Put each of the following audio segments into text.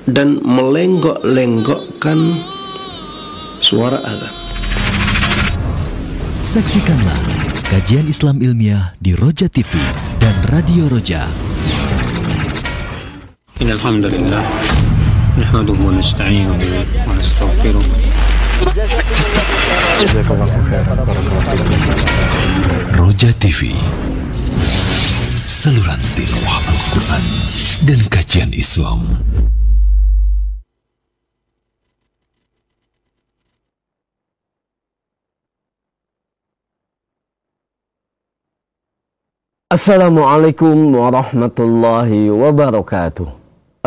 dan melenggok-lenggokkan suara azan. Saksikanlah kajian Islam ilmiah di Roja TV dan Radio Roja. Alhamdulillah, nahmaduhu wa nasta'inuhu wa nastaghfiruh. Roja TV, saluran tilawah Al-Quran dan kajian Islam. Assalamualaikum warahmatullahi wabarakatuh.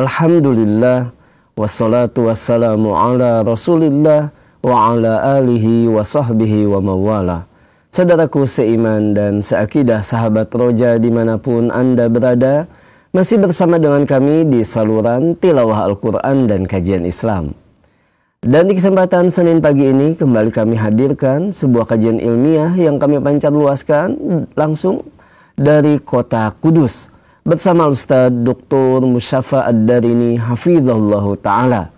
Alhamdulillah, wassalatu wassalamu ala rasulillah wa ala alihi wa sahbihi wa mawala. Saudaraku seiman dan seakidah sahabat Roja dimanapun Anda berada, masih bersama dengan kami di saluran tilawah Al-Quran dan kajian Islam. Dan di kesempatan Senin pagi ini kembali kami hadirkan sebuah kajian ilmiah yang kami pancar luaskan langsung dari kota Kudus bersama Ustaz Dr. Musyafa Ad-Darini hafizahullahu ta'ala.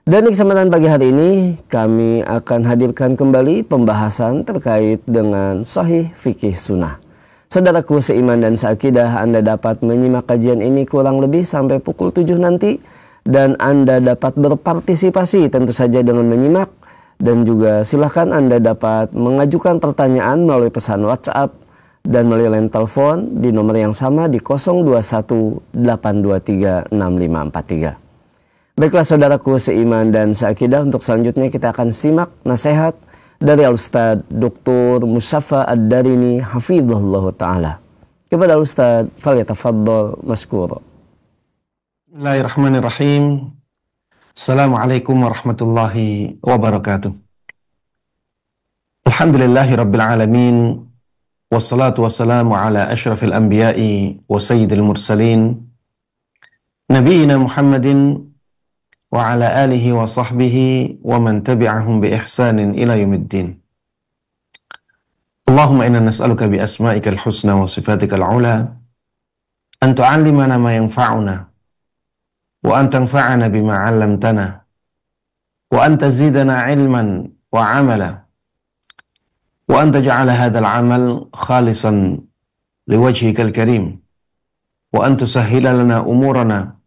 Dan di kesempatan pagi hari ini kami akan hadirkan kembali pembahasan terkait dengan Sahih Fikih Sunnah. Saudaraku seiman dan seakidah, Anda dapat menyimak kajian ini kurang lebih sampai pukul 7 nanti, dan Anda dapat berpartisipasi tentu saja dengan menyimak, dan juga silakan Anda dapat mengajukan pertanyaan melalui pesan WhatsApp dan melalui line telepon di nomor yang sama di 0218236543. Baiklah saudaraku seiman dan seakidah, untuk selanjutnya kita akan simak nasihat dari Ustaz Dr. Musyafa Ad-Darini hafizahullah ta'ala. Kepada Ustaz, falyatafaddal mashkura. Bismillahirrahmanirrahim. Assalamualaikum warahmatullahi wabarakatuh. Alhamdulillahi rabbil alamin. Wassalatu wassalamu ala ashrafil anbiya'i wa sayyidil mursalin Nabiina Muhammadin wa ala alihi wa sahbihi wa man tabi'ahum bi ihsanin ila yaumiddin. Allahumma inna nas'aluka bi asma'ikal husna wa sifatikal ula an tu'allimana ma yanfa'una wa an tanfa'ana bima 'allamtana wa an tazidana 'ilman wa 'amala wa an taj'ala hadzal 'amal khalisan liwajhikal karim wa an tusahhila lana umurana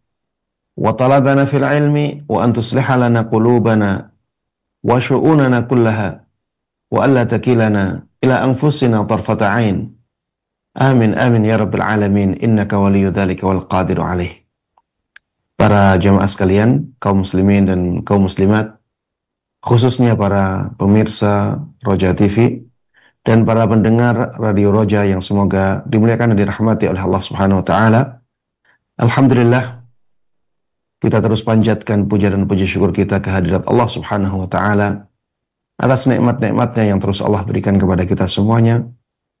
wa talabana fil ilmi wa an tusliha lana qulubana wa syu'unana kullaha wa alla takilana ila anfusina tarfata 'ain. Amin amin ya rabbil alamin, innaka waliyyu dzalika wal qadiru alaih. Para jamaah sekalian, kaum muslimin dan kaum muslimat, khususnya para pemirsa Roja TV dan para pendengar Radio Roja yang semoga dimuliakan dan dirahmati oleh Allah Subhanahu wa taala. Alhamdulillah, kita terus panjatkan puja dan puji syukur kita kehadirat Allah Subhanahu wa taala atas nikmat-nikmatnya yang terus Allah berikan kepada kita semuanya,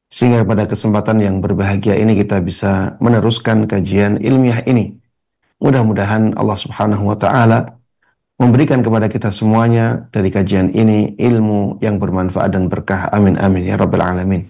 sehingga pada kesempatan yang berbahagia ini kita bisa meneruskan kajian ilmiah ini. Mudah-mudahan Allah Subhanahu wa taala memberikan kepada kita semuanya dari kajian ini ilmu yang bermanfaat dan berkah. Amin amin ya rabbal alamin.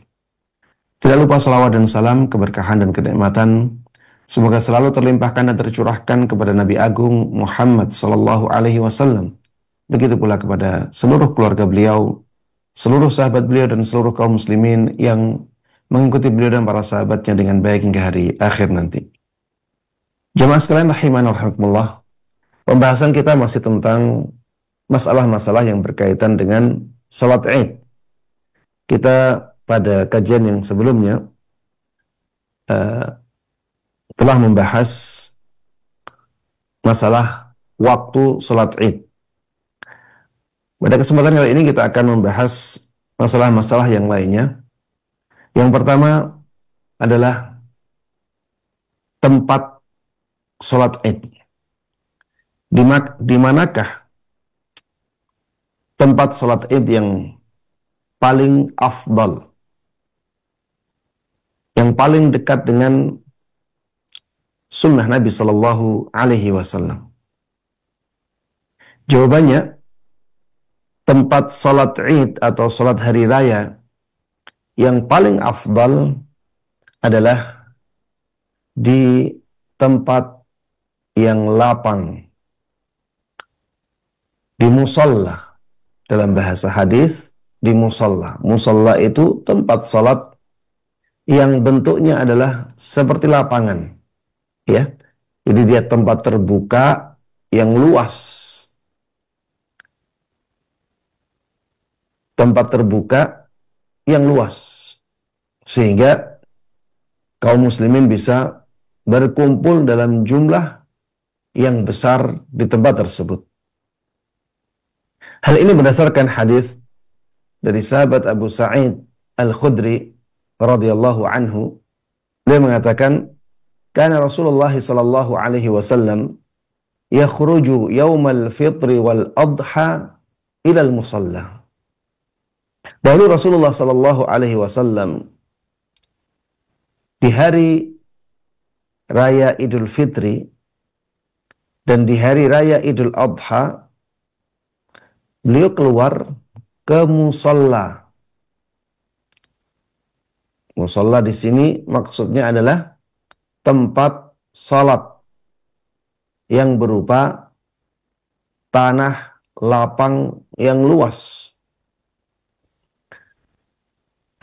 Tidak lupa salawat dan salam, keberkahan dan kenikmatan semoga selalu terlimpahkan dan tercurahkan kepada Nabi Agung Muhammad sallallahu alaihi wasallam. Begitu pula kepada seluruh keluarga beliau, seluruh sahabat beliau dan seluruh kaum muslimin yang mengikuti beliau dan para sahabatnya dengan baik hingga hari akhir nanti. Jamaah sekalian rahimani wa rahimakumullah. Pembahasan kita masih tentang masalah-masalah yang berkaitan dengan salat Id. Kita pada kajian yang sebelumnya telah membahas masalah waktu salat Id. Pada kesempatan kali ini kita akan membahas masalah-masalah yang lainnya. Yang pertama adalah tempat salat Id. Di manakah tempat salat Id yang paling afdal, yang paling dekat dengan sunnah Nabi Sallallahu Alaihi Wasallam? Jawabannya, tempat salat Id atau salat hari raya yang paling afdal adalah di tempat yang lapang, di musalla. Dalam bahasa hadis, di musalla. Musalla itu tempat salat yang bentuknya adalah seperti lapangan, ya. Jadi dia tempat terbuka yang luas. Tempat terbuka yang luas. Sehingga kaum muslimin bisa berkumpul dalam jumlah yang besar di tempat tersebut. Hal ini berdasarkan hadis dari sahabat Abu Sa'id Al-Khudri radhiyallahu anhu. Dia mengatakan, "Kana Rasulullah sallallahu alaihi wasallam yakhruju yaumal fitri wal adha ila al-musalla." Dahulu Rasulullah sallallahu alaihi wasallam di hari raya Idul Fitri dan di hari raya Idul Adha, beliau keluar ke musalla. Musalla di sini maksudnya adalah tempat salat yang berupa tanah lapang yang luas.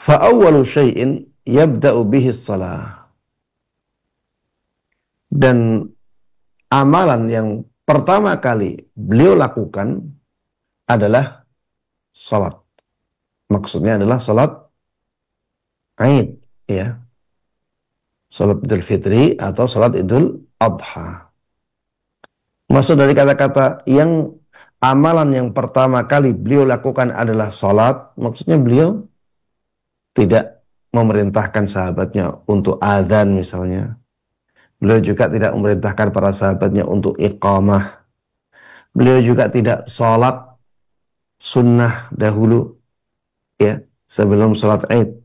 Fa awwalu syai'in yabda'u bihi shalah. Dan amalan yang pertama kali beliau lakukan adalah salat. Maksudnya adalah salat Aid, ya. Salat Idul Fitri atau salat Idul Adha. Maksud dari kata-kata yang amalan yang pertama kali beliau lakukan adalah salat, maksudnya beliau tidak memerintahkan sahabatnya untuk azan misalnya. Beliau juga tidak memerintahkan para sahabatnya untuk iqamah. Beliau juga tidak salat sunnah dahulu, ya, sebelum salat Id.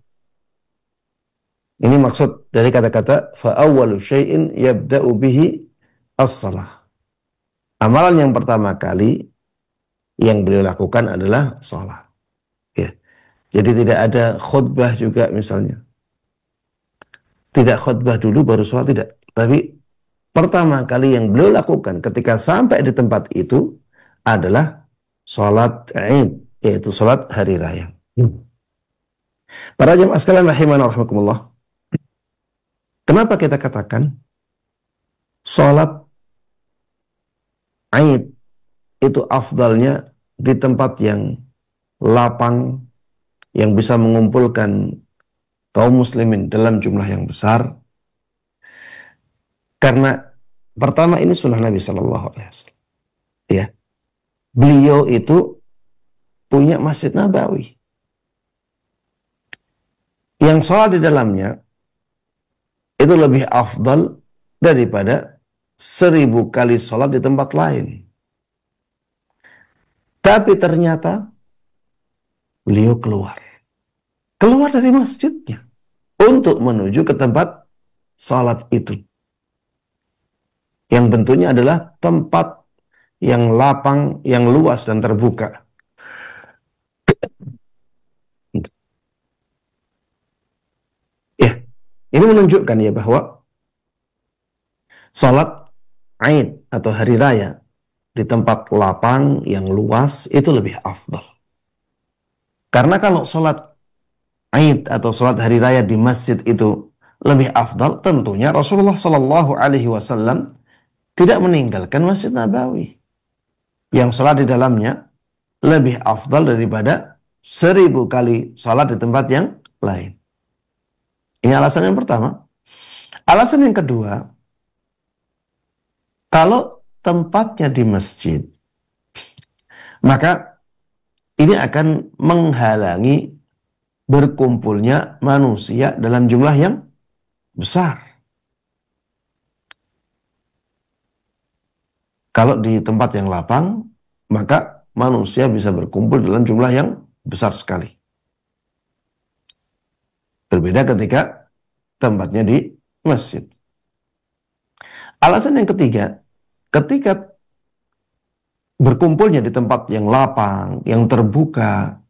Ini maksud dari kata-kata fa awwalu syai'in yabda'u bihi as-shalah. Amalan yang pertama kali yang beliau lakukan adalah salat. Ya. Jadi tidak ada khutbah juga misalnya. Tidak khutbah dulu baru salat, tidak. Tapi pertama kali yang beliau lakukan ketika sampai di tempat itu adalah salat Id, yaitu salat hari raya. Para jemaah sekalian rahimana rahimakumullah. Kenapa kita katakan salat Id itu afdalnya di tempat yang lapang, yang bisa mengumpulkan kaum muslimin dalam jumlah yang besar? Karena pertama ini sunnah Nabi Sallallahu Alaihi Wasallam. Ya, beliau itu punya Masjid Nabawi yang sholat di dalamnya itu lebih afdal daripada 1000 kali sholat di tempat lain. Tapi ternyata beliau keluar dari masjidnya untuk menuju ke tempat sholat itu, yang bentuknya adalah tempat yang lapang, yang luas dan terbuka. Ya, ini menunjukkan ya bahwa salat Aid atau hari raya di tempat lapang yang luas itu lebih afdal. Karena kalau salat Aid atau salat hari raya di masjid itu lebih afdal, tentunya Rasulullah Shallallahu Alaihi Wasallam tidak meninggalkan Masjid Nabawi yang salat di dalamnya lebih afdal daripada 1000 kali salat di tempat yang lain. Ini alasan yang pertama. Alasan yang kedua, kalau tempatnya di masjid, maka ini akan menghalangi berkumpulnya manusia dalam jumlah yang besar. Kalau di tempat yang lapang, maka manusia bisa berkumpul dalam jumlah yang besar sekali. Berbeda ketika tempatnya di masjid. Alasan yang ketiga, ketika berkumpulnya di tempat yang lapang, yang terbuka,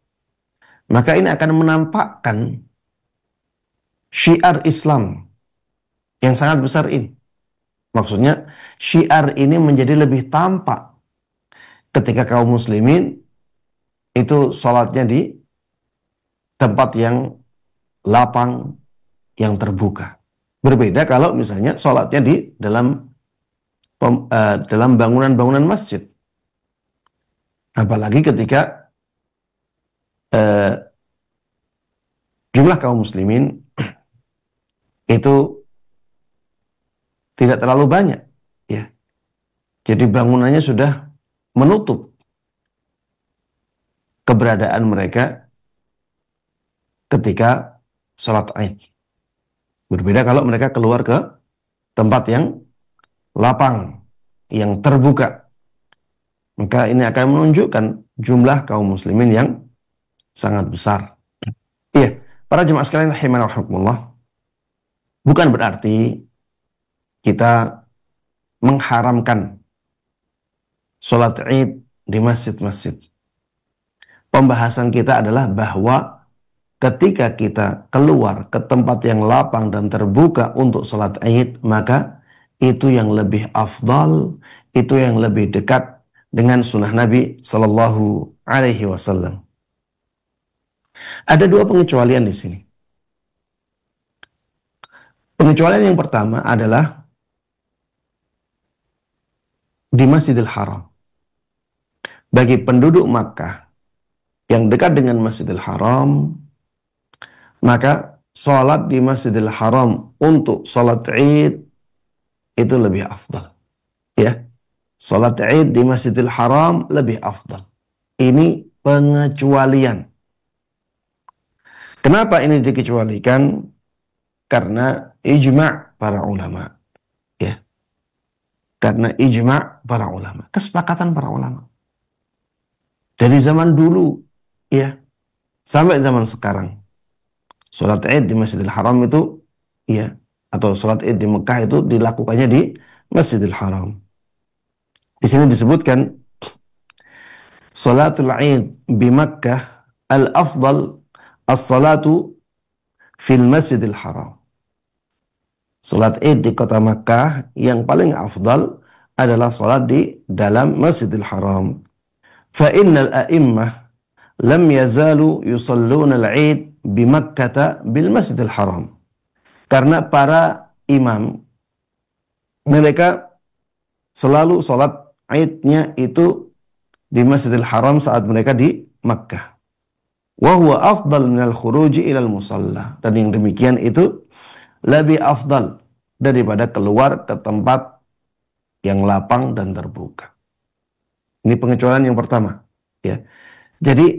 maka ini akan menampakkan syiar Islam yang sangat besar ini. Maksudnya, syiar ini menjadi lebih tampak ketika kaum muslimin itu sholatnya di tempat yang lapang, yang terbuka. Berbeda kalau misalnya sholatnya di dalam bangunan-bangunan masjid. Apalagi ketika jumlah kaum muslimin itu tidak terlalu banyak, ya. Jadi bangunannya sudah menutup keberadaan mereka ketika sholat Id. Berbeda kalau mereka keluar ke tempat yang lapang, yang terbuka. Maka ini akan menunjukkan jumlah kaum muslimin yang sangat besar. Iya, para jemaah sekalian rahimani wa rahimakumullah, bukan berarti kita mengharamkan sholat Id di masjid-masjid. Pembahasan kita adalah bahwa ketika kita keluar ke tempat yang lapang dan terbuka untuk sholat Id, maka itu yang lebih afdal, itu yang lebih dekat dengan sunnah Nabi Sallallahu Alaihi Wasallam. Ada dua pengecualian di sini. Pengecualian yang pertama adalah di Masjidil Haram. Bagi penduduk Makkah yang dekat dengan Masjidil Haram, maka sholat di Masjidil Haram untuk sholat Id itu lebih afdal. Ya, sholat Id di Masjidil Haram lebih afdal. Ini pengecualian. Kenapa ini dikecualikan? Karena ijma' para ulama. Ya, karena ijma' para ulama, kesepakatan para ulama. Dari zaman dulu, ya, sampai zaman sekarang, sholat Id di Masjidil Haram itu, ya, atau sholat Id di Mekah itu dilakukannya di Masjidil Haram. Di sini disebutkan, sholatul Id di Makkah al-afdal as-salatu fil Masjidil Haram. Sholat Id di kota Makkah yang paling afdal adalah sholat di dalam Masjidil Haram. Fa innal a'immah lam yazalu yusalluna al-Id bi Makkah bil Masjidil Haram. Karena para imam mereka selalu sholat Idnya itu di Masjidil Haram saat mereka di Makkah. Wa huwa afdal minal khuruji ilal musalla. Dan yang demikian itu lebih afdal daripada keluar ke tempat yang lapang dan terbuka. Ini pengecualian yang pertama, ya. Jadi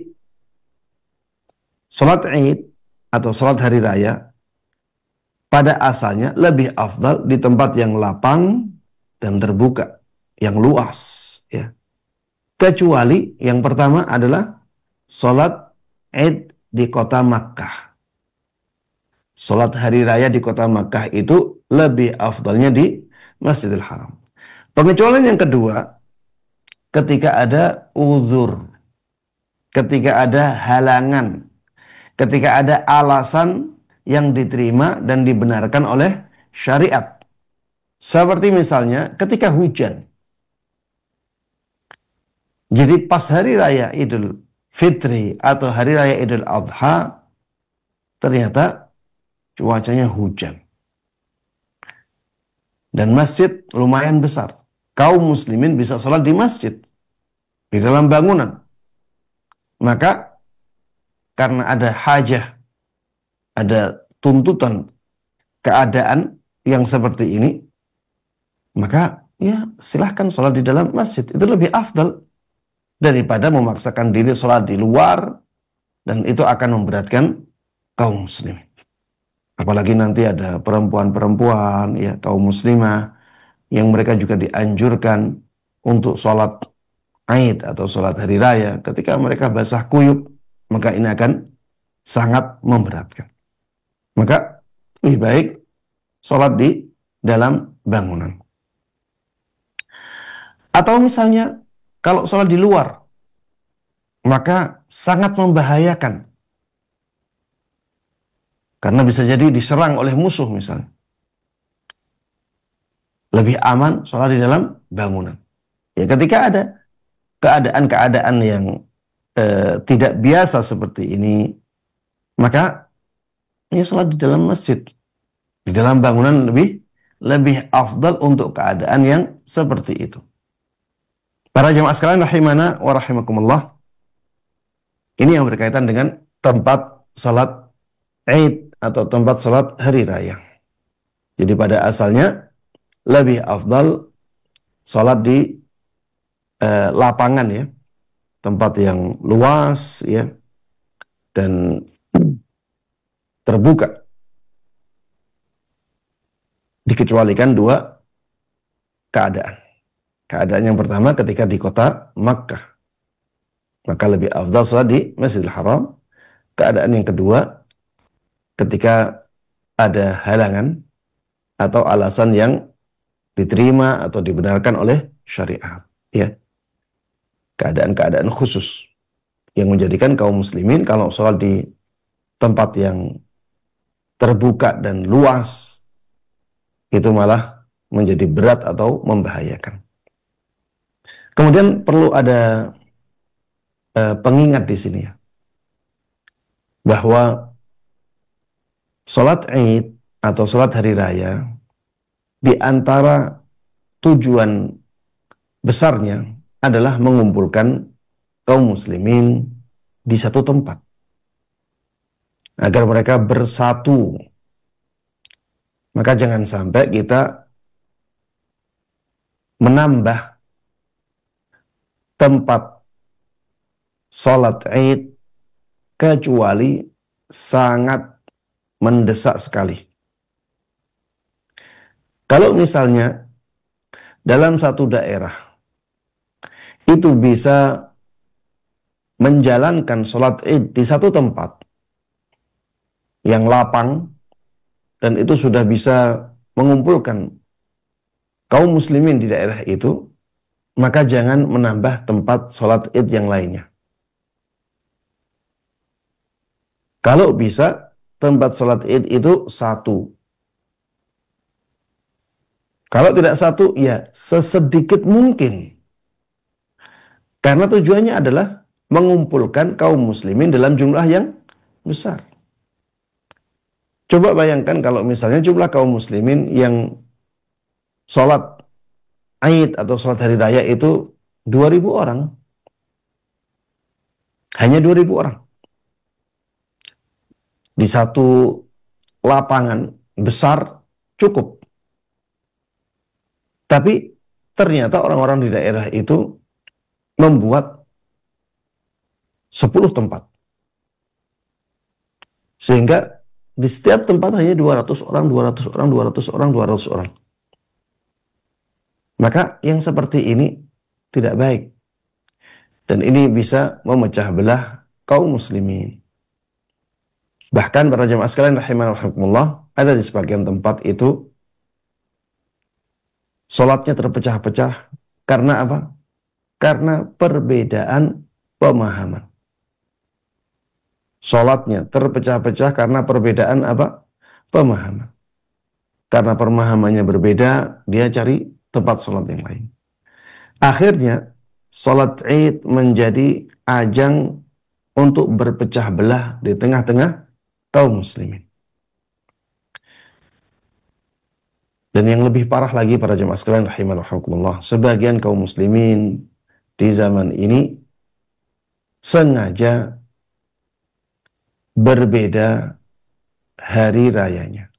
sholat Id atau sholat hari raya pada asalnya lebih afdal di tempat yang lapang dan terbuka, yang luas, ya. Kecuali yang pertama adalah sholat Id di kota Makkah. Sholat hari raya di kota Makkah itu lebih afdalnya di Masjidil Haram. Pengecualian yang kedua, ketika ada uzur, ketika ada halangan, ketika ada alasan yang diterima dan dibenarkan oleh syariat. Seperti misalnya ketika hujan. Jadi pas hari raya Idul Fitri atau hari raya Idul Adha, ternyata cuacanya hujan. Dan masjid lumayan besar. Kaum muslimin bisa sholat di masjid, di dalam bangunan. Maka karena ada hajah, ada tuntutan keadaan yang seperti ini, maka ya silahkan sholat di dalam masjid. Itu lebih afdal daripada memaksakan diri sholat di luar, dan itu akan memberatkan kaum muslimin. Apalagi nanti ada perempuan-perempuan, ya, kaum muslimah, yang mereka juga dianjurkan untuk sholat Id atau sholat hari raya. Ketika mereka basah kuyup, maka ini akan sangat memberatkan. Maka lebih baik sholat di dalam bangunan. Atau misalnya kalau sholat di luar, maka sangat membahayakan. Karena bisa jadi diserang oleh musuh misalnya. Lebih aman sholat di dalam bangunan. Ya, ketika ada keadaan-keadaan yang tidak biasa seperti ini, maka ya sholat di dalam masjid, di dalam bangunan lebih afdal untuk keadaan yang seperti itu. Para jemaah sekalian rahimana wa rahimakumullah, ini yang berkaitan dengan tempat sholat Id atau tempat sholat hari raya. Jadi pada asalnya lebih afdal sholat di lapangan ya, tempat yang luas ya, dan terbuka. Dikecualikan dua keadaan. Keadaan yang pertama ketika di kota Makkah, maka lebih afdal sholat di Masjidil Haram. Keadaan yang kedua ketika ada halangan atau alasan yang diterima atau dibenarkan oleh syariat, ya. Keadaan-keadaan khusus yang menjadikan kaum muslimin kalau sholat di tempat yang terbuka dan luas itu malah menjadi berat atau membahayakan. Kemudian perlu ada pengingat di sini ya, bahwa sholat Id atau sholat hari raya di antara tujuan besarnya adalah mengumpulkan kaum muslimin di satu tempat agar mereka bersatu. Maka jangan sampai kita menambah tempat sholat Id kecuali sangat mendesak sekali. Kalau misalnya dalam satu daerah itu bisa menjalankan sholat Id di satu tempat yang lapang dan itu sudah bisa mengumpulkan kaum muslimin di daerah itu, maka jangan menambah tempat sholat Id yang lainnya. Kalau bisa tempat sholat Id itu satu. Kalau tidak satu, ya sesedikit mungkin. Karena tujuannya adalah mengumpulkan kaum muslimin dalam jumlah yang besar. Coba bayangkan kalau misalnya jumlah kaum muslimin yang sholat Id atau sholat hari raya itu 2.000 orang. Hanya 2.000 orang. Di satu lapangan besar cukup. Tapi ternyata orang-orang di daerah itu membuat 10 tempat. Sehingga di setiap tempat hanya 200 orang, 200 orang, 200 orang, 200 orang. Maka yang seperti ini tidak baik. Dan ini bisa memecah belah kaum muslimin. Bahkan para jemaah sekalian rahimanallah, ada di sebagian tempat itu sholatnya terpecah-pecah. Karena apa? Karena perbedaan pemahaman. Sholatnya terpecah-pecah karena perbedaan apa? Pemahaman. Karena pemahamannya berbeda, dia cari tempat sholat yang lain. Akhirnya, sholat Id menjadi ajang untuk berpecah belah di tengah-tengah kaum muslimin. Dan yang lebih parah lagi para jemaah sekalian rahimanallah, sebagian kaum muslimin di zaman ini sengaja berbeda hari rayanya.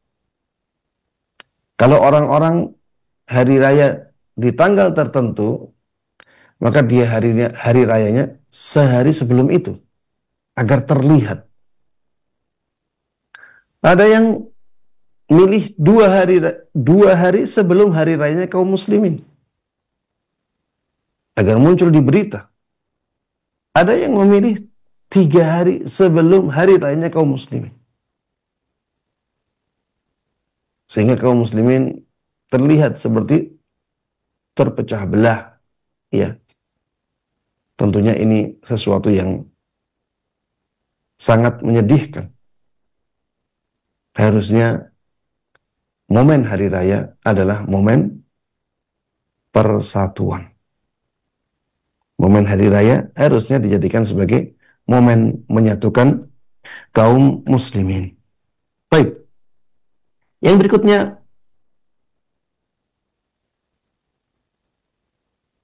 Kalau orang-orang hari raya di tanggal tertentu, maka dia hari rayanya sehari sebelum itu agar terlihat. Ada yang milih 2 hari sebelum hari rayanya kaum muslimin agar muncul di berita. Ada yang memilih 3 hari sebelum hari rayanya kaum muslimin, sehingga kaum muslimin terlihat seperti terpecah belah. Ya, tentunya ini sesuatu yang sangat menyedihkan. Harusnya momen hari raya adalah momen persatuan. Momen momen hari raya harusnya dijadikan sebagai momen menyatukan kaum muslimin. Baik. Yang berikutnya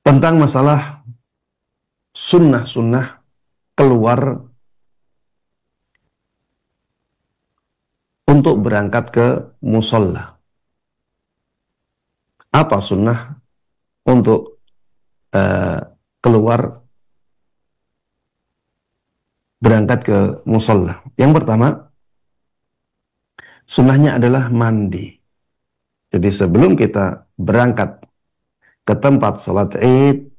tentang masalah sunnah-sunnah keluar untuk berangkat ke musola. Apa sunnah untuk keluar berangkat ke musola? Yang pertama, sunnahnya adalah mandi. Jadi sebelum kita berangkat ke tempat sholat Id,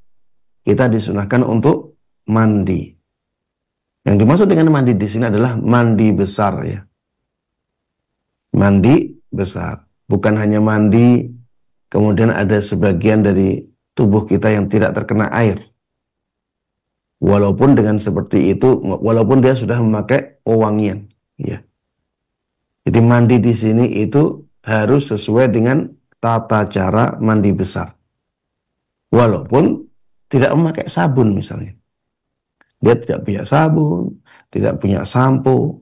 kita disunahkan untuk mandi. Yang dimaksud dengan mandi di sini adalah mandi besar, ya. Mandi besar, bukan hanya mandi kemudian ada sebagian dari tubuh kita yang tidak terkena air. Walaupun dengan seperti itu, walaupun dia sudah memakai wewangian, ya. Jadi mandi di sini itu harus sesuai dengan tata cara mandi besar. Walaupun tidak memakai sabun misalnya. Dia tidak punya sabun, tidak punya sampo.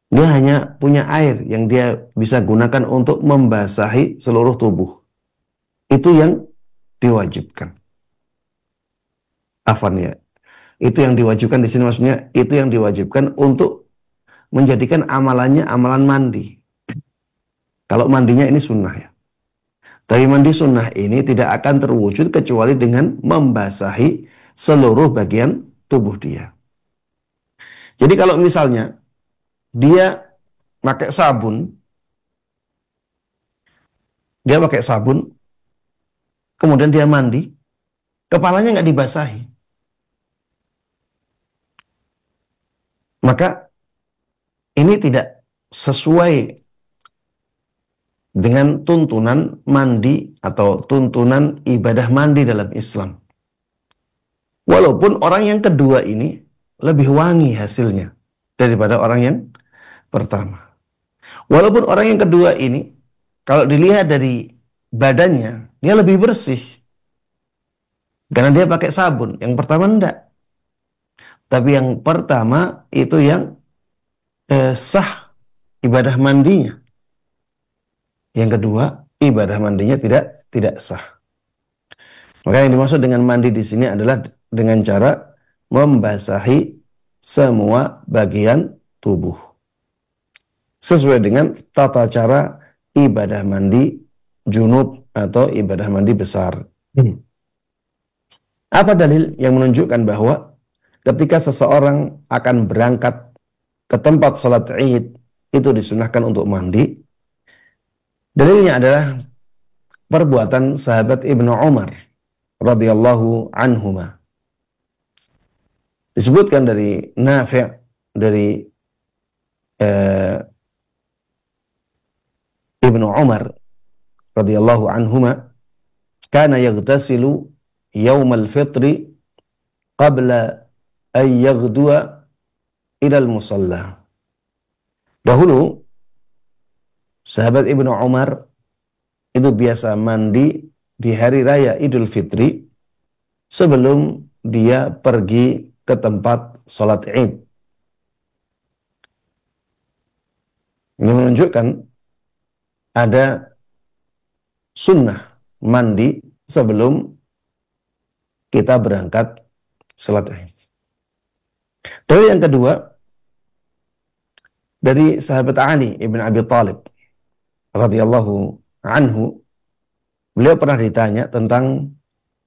Dia hanya punya air yang dia bisa gunakan untuk membasahi seluruh tubuh. Itu yang diwajibkan. Afwan, ya. Itu yang diwajibkan di sini, maksudnya itu yang diwajibkan untuk menjadikan amalannya amalan mandi. Kalau mandinya ini sunnah, ya. Tapi mandi sunnah ini tidak akan terwujud kecuali dengan membasahi seluruh bagian tubuh dia. Jadi kalau misalnya dia pakai sabun, kemudian dia mandi, kepalanya nggak dibasahi, maka ini tidak sesuai dengan tuntunan mandi atau tuntunan ibadah mandi dalam Islam. Walaupun orang yang kedua ini lebih wangi hasilnya daripada orang yang pertama. Walaupun orang yang kedua ini, kalau dilihat dari badannya, dia lebih bersih. Karena dia pakai sabun. Yang pertama enggak. Tapi yang pertama itu yang sah ibadah mandinya. Yang kedua, ibadah mandinya tidak sah. Maka yang dimaksud dengan mandi di sini adalah dengan cara membasahi semua bagian tubuh. Sesuai dengan tata cara ibadah mandi junub atau ibadah mandi besar. Apa dalil yang menunjukkan bahwa ketika seseorang akan berangkat ke tempat sholat Id, itu disunahkan untuk mandi? Dalilnya adalah perbuatan sahabat Ibnu Umar radhiyallahu anhuma. Disebutkan dari Nafi', dari Ibnu Umar radhiyallahu anhuma, kana yaghtasilu yaumal fitri qabla an yaghduwa ila al-musalla. Dahulu sahabat Ibnu Umar itu biasa mandi di hari raya Idul Fitri sebelum dia pergi ke tempat sholat Id. Ini menunjukkan ada sunnah mandi sebelum kita berangkat sholat Id. Dalil yang kedua dari sahabat Ali ibn Abi Thalib radhiyallahu anhu, beliau pernah ditanya tentang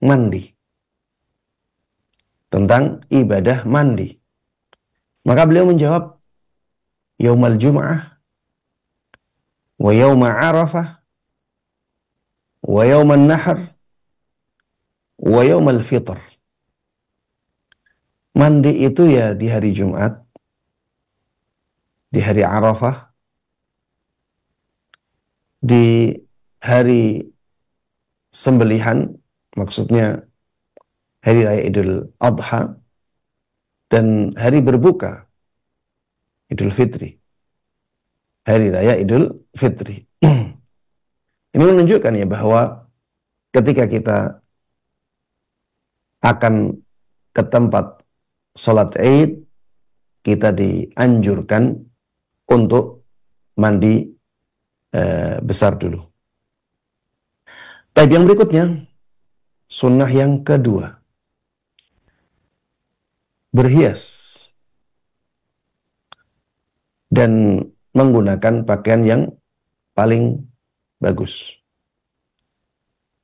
mandi, tentang ibadah mandi. Maka beliau menjawab, yaumal jum'ah wa yauma arafah wa yauman nahr wa yaumal fitr. Mandi itu ya di hari Jumat, di hari Arafah, di hari sembelihan, maksudnya hari raya Idul Adha, dan hari berbuka Idul Fitri, hari raya Idul Fitri. Ini menunjukkan ya bahwa ketika kita akan ke tempat sholat Id, kita dianjurkan untuk mandi besar dulu. Tapi yang berikutnya, sunnah yang kedua, berhias dan menggunakan pakaian yang paling bagus.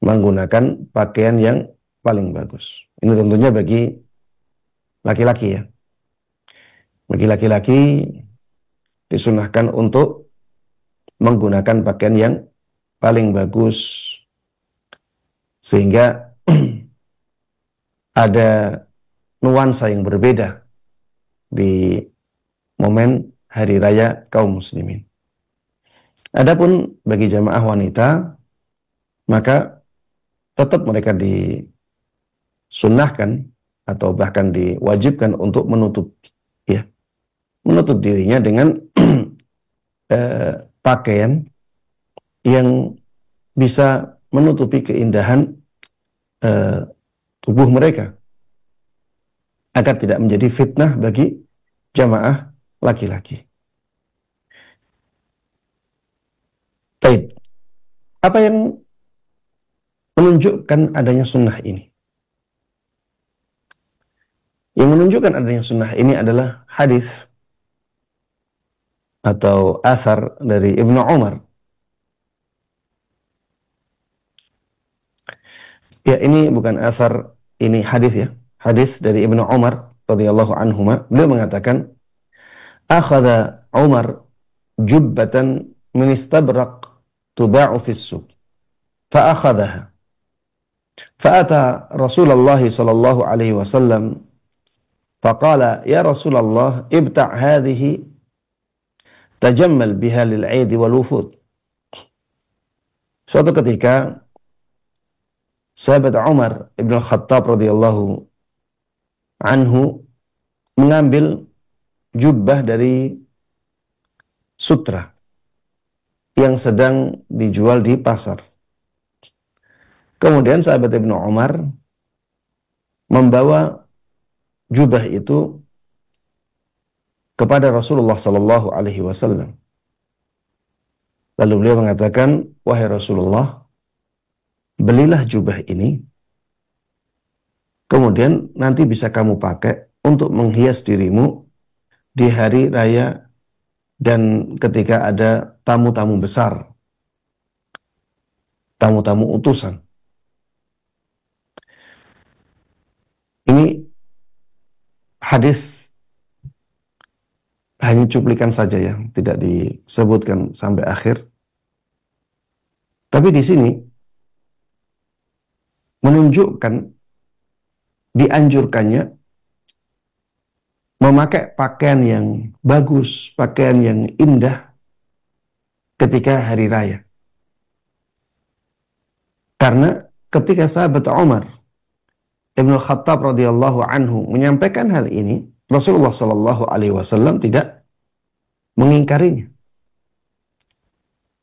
Menggunakan pakaian yang paling bagus. Ini tentunya bagi laki-laki ya. Bagi laki-laki disunahkan untuk menggunakan pakaian yang paling bagus, sehingga ada nuansa yang berbeda di momen hari raya kaum muslimin. Adapun bagi jamaah wanita, maka tetap mereka disunnahkan atau bahkan diwajibkan untuk menutup dirinya dengan pakaian yang bisa menutupi keindahan tubuh mereka, agar tidak menjadi fitnah bagi jamaah laki-laki. Baik, apa yang menunjukkan adanya sunnah ini? Yang menunjukkan adanya sunnah ini adalah hadis atau athar dari Ibnu Umar. Ya, ini bukan athar, ini hadis ya. Hadis dari Ibnu Umar radhiyallahu anhuma. Beliau mengatakan, "Akhadha Umar jubbatan min istabraq tuba'u fis suq. Fa akhadhaha. Fa ata Rasulullah sallallahu alaihi wasallam faqala, ya Rasulullah, ibta' hadhihi tajammal biha lil 'aid wal wufud." Suatu ketika sahabat Umar Ibn Khattab radhiyallahu anhu mengambil jubah dari sutra yang sedang dijual di pasar. Kemudian sahabat Ibnu Umar membawa jubah itu kepada Rasulullah sallallahu alaihi wasallam. Lalu beliau mengatakan, "Wahai Rasulullah, belilah jubah ini, kemudian nanti bisa kamu pakai untuk menghias dirimu di hari raya dan ketika ada tamu-tamu besar, tamu-tamu utusan." Ini hadis hanya cuplikan saja ya, tidak disebutkan sampai akhir. Tapi di sini menunjukkan dianjurkannya memakai pakaian yang bagus, pakaian yang indah ketika hari raya. Karena ketika sahabat Umar Ibn Khattab radhiyallahu anhu menyampaikan hal ini, Rasulullah sallallahu alaihi wasallam tidak mengingkarinya.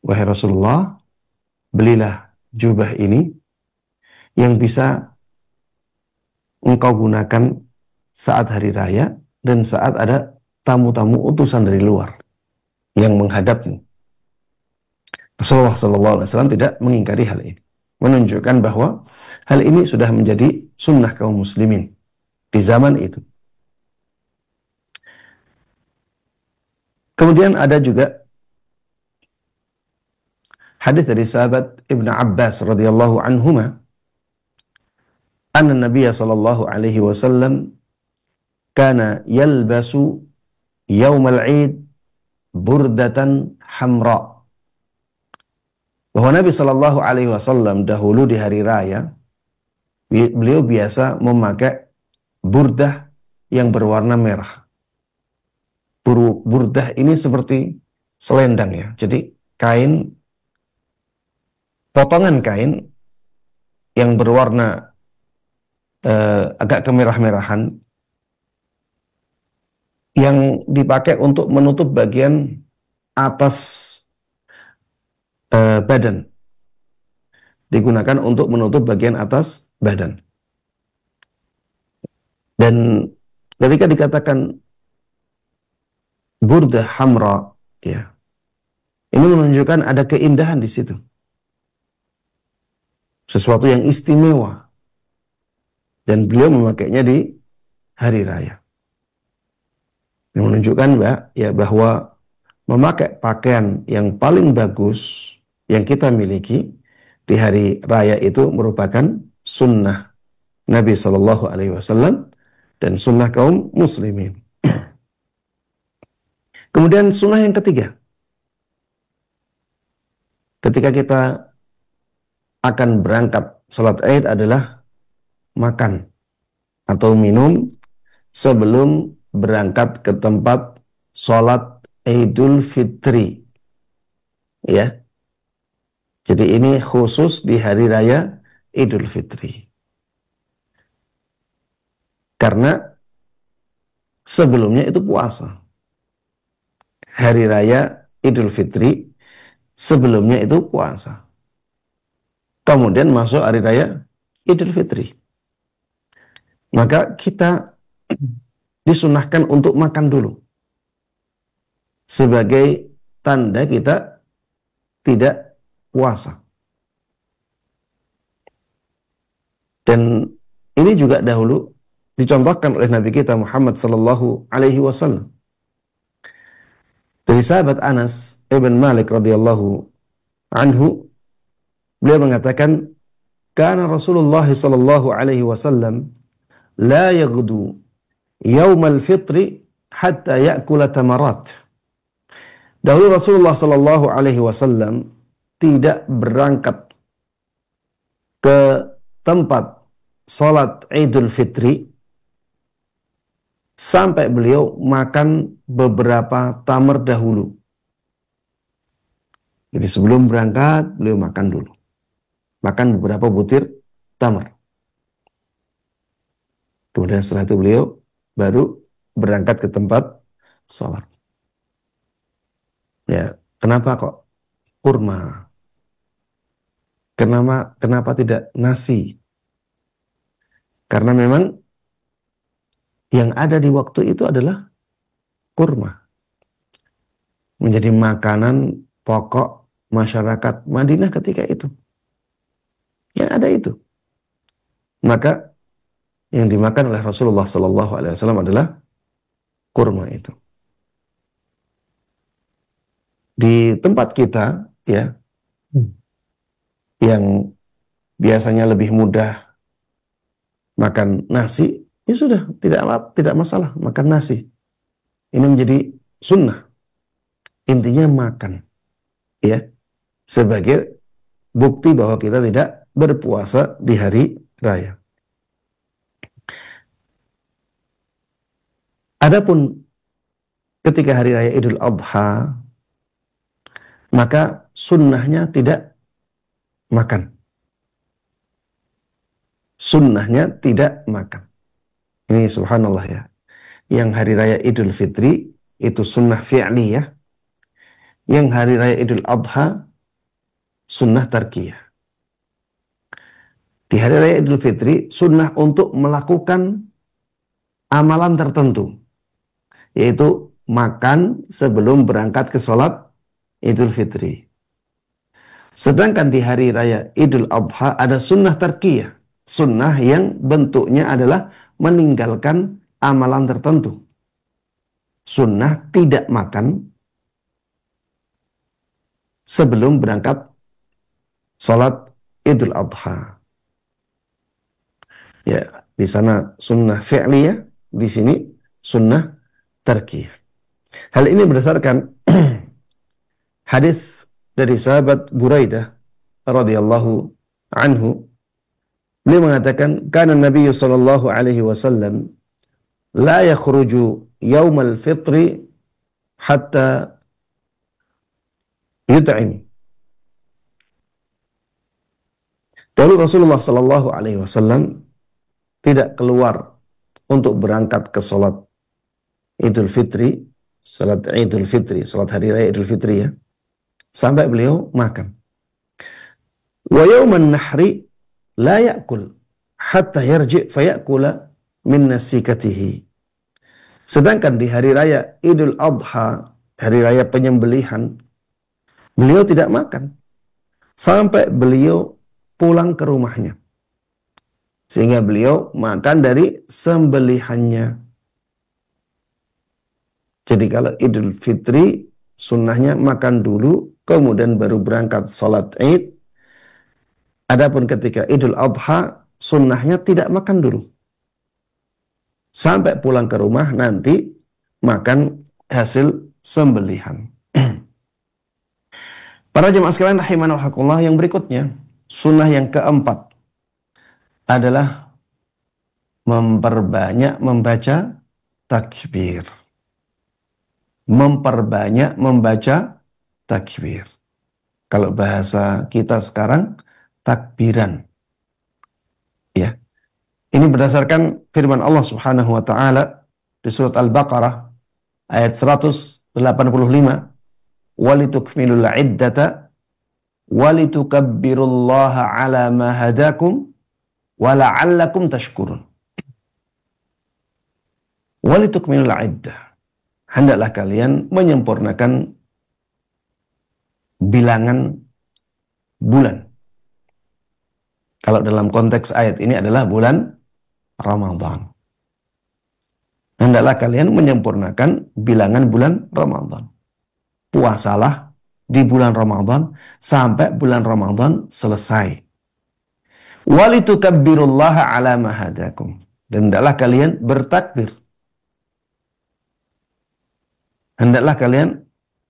Wahai Rasulullah, belilah jubah ini yang bisa engkau gunakan saat hari raya dan saat ada tamu-tamu utusan dari luar yang menghadapmu. Rasulullah SAW tidak mengingkari hal ini, menunjukkan bahwa hal ini sudah menjadi sunnah kaum muslimin di zaman itu. Kemudian ada juga hadis dari sahabat Ibn Abbas radhiyallahu anhuma, anna Nabiya sallallahu alaihi wasallam kana yalbasu yaumal 'id burdatan hamra. Bahwa Nabi sallallahu alaihi wasallam dahulu di hari raya beliau biasa memakai burdah yang berwarna merah. Burdah ini seperti selendang ya. Jadi kain, potongan kain yang berwarna agak kemerah-merahan yang dipakai untuk menutup bagian atas badan. Digunakan untuk menutup bagian atas badan. Dan ketika dikatakan burdah hamra, ya, ini menunjukkan ada keindahan di situ, sesuatu yang istimewa, dan beliau memakainya di hari raya. Ini menunjukkan bahwa memakai pakaian yang paling bagus yang kita miliki di hari raya itu merupakan sunnah Nabi Shallallahu Alaihi Wasallam dan sunnah kaum muslimin. Kemudian sunnah yang ketiga, ketika kita akan berangkat sholat Id adalah makan atau minum sebelum berangkat ke tempat sholat Idul Fitri. Ya, jadi ini khusus di hari raya Idul Fitri. Karena sebelumnya itu puasa. Hari raya Idul Fitri sebelumnya itu puasa. Kemudian masuk hari raya Idul Fitri. Maka kita disunahkan untuk makan dulu. Sebagai tanda kita tidak puasa. Dan ini juga dahulu dicontohkan oleh Nabi kita Muhammad sallallahu alaihi wasallam. Dari sahabat Anas ibn Malik radhiyallahu anhu, beliau mengatakan, "Kana Rasulullah sallallahu alaihi wasallam la yaghdu yaumal fitri hatta ya'kula tamarat." Dahulu Rasulullah sallallahu alaihi wasallam tidak berangkat ke tempat salat Idul Fitri sampai beliau makan beberapa tamar dahulu. Jadi sebelum berangkat, beliau makan dulu. Makan beberapa butir tamar. Kemudian setelah itu beliau baru berangkat ke tempat sholat. Ya, kenapa kok kurma? Kenapa tidak nasi? Karena memang yang ada di waktu itu adalah kurma. Menjadi makanan pokok masyarakat Madinah ketika itu. Yang ada itu. Maka yang dimakan oleh Rasulullah SAW adalah kurma itu. Di tempat kita, ya, yang biasanya lebih mudah makan nasi, ya sudah, tidak masalah makan nasi. Ini menjadi sunnah. Intinya makan, ya, sebagai bukti bahwa kita tidak berpuasa di hari raya. Adapun ketika hari raya Idul Adha, maka sunnahnya tidak makan. Sunnahnya tidak makan. Ini subhanallah ya. Yang hari raya Idul Fitri itu sunnah fi'liyah. Yang hari raya Idul Adha sunnah tarkiyah. Di hari raya Idul Fitri sunnah untuk melakukan amalan tertentu, yaitu makan sebelum berangkat ke sholat Idul Fitri. Sedangkan di hari raya Idul Adha ada sunnah tarkiyah. Sunnah yang bentuknya adalah meninggalkan amalan tertentu. Sunnah tidak makan sebelum berangkat sholat Idul Adha. Ya, di sana sunnah fi'liyah, di sini sunnah tarkiyah. Hal ini berdasarkan hadis dari sahabat Buraidah radhiyallahu anhu. Beliau mengatakan, kana Nabi sallallahu alaihi wasallam la yakhruju yaumal fitri hatta yut'im. Dahulu Rasulullah sallallahu alaihi wasallam tidak keluar untuk berangkat ke salat Idul Fitri, salat Idul Fitri, salat hari raya Idul Fitri, ya, sampai beliau makan. Wa yauman nahri la ya'kul hatta yarji' fayakula min nasikatihi. Sedangkan di hari raya Idul Adha, hari raya penyembelihan, beliau tidak makan sampai beliau pulang ke rumahnya. Sehingga beliau makan dari sembelihannya. Jadi kalau Idul Fitri, sunnahnya makan dulu, kemudian baru berangkat sholat Id. Adapun ketika Idul Adha, sunnahnya tidak makan dulu. Sampai pulang ke rumah, nanti makan hasil sembelihan. Para jemaah sekalian rahimanallah, yang berikutnya, sunnah yang keempat adalah memperbanyak membaca takbir. Memperbanyak membaca takbir. Kalau bahasa kita sekarang, takbiran. Ya. Ini berdasarkan firman Allah Subhanahu wa taala di surat Al-Baqarah ayat 185, "Walitukmilul 'iddata walitukabbirullaha 'ala ma hadakum wa la'allakum tashkurun." Walitukmilul 'iddah. Hendaklah kalian menyempurnakan bilangan bulan. Kalau dalam konteks ayat ini adalah bulan Ramadan. Hendaklah kalian menyempurnakan bilangan bulan Ramadan. Puasalah di bulan Ramadan sampai bulan Ramadan selesai. Walitukabbirullaha 'ala ma hadakum. Dan hendaklah kalian bertakbir. Hendaklah kalian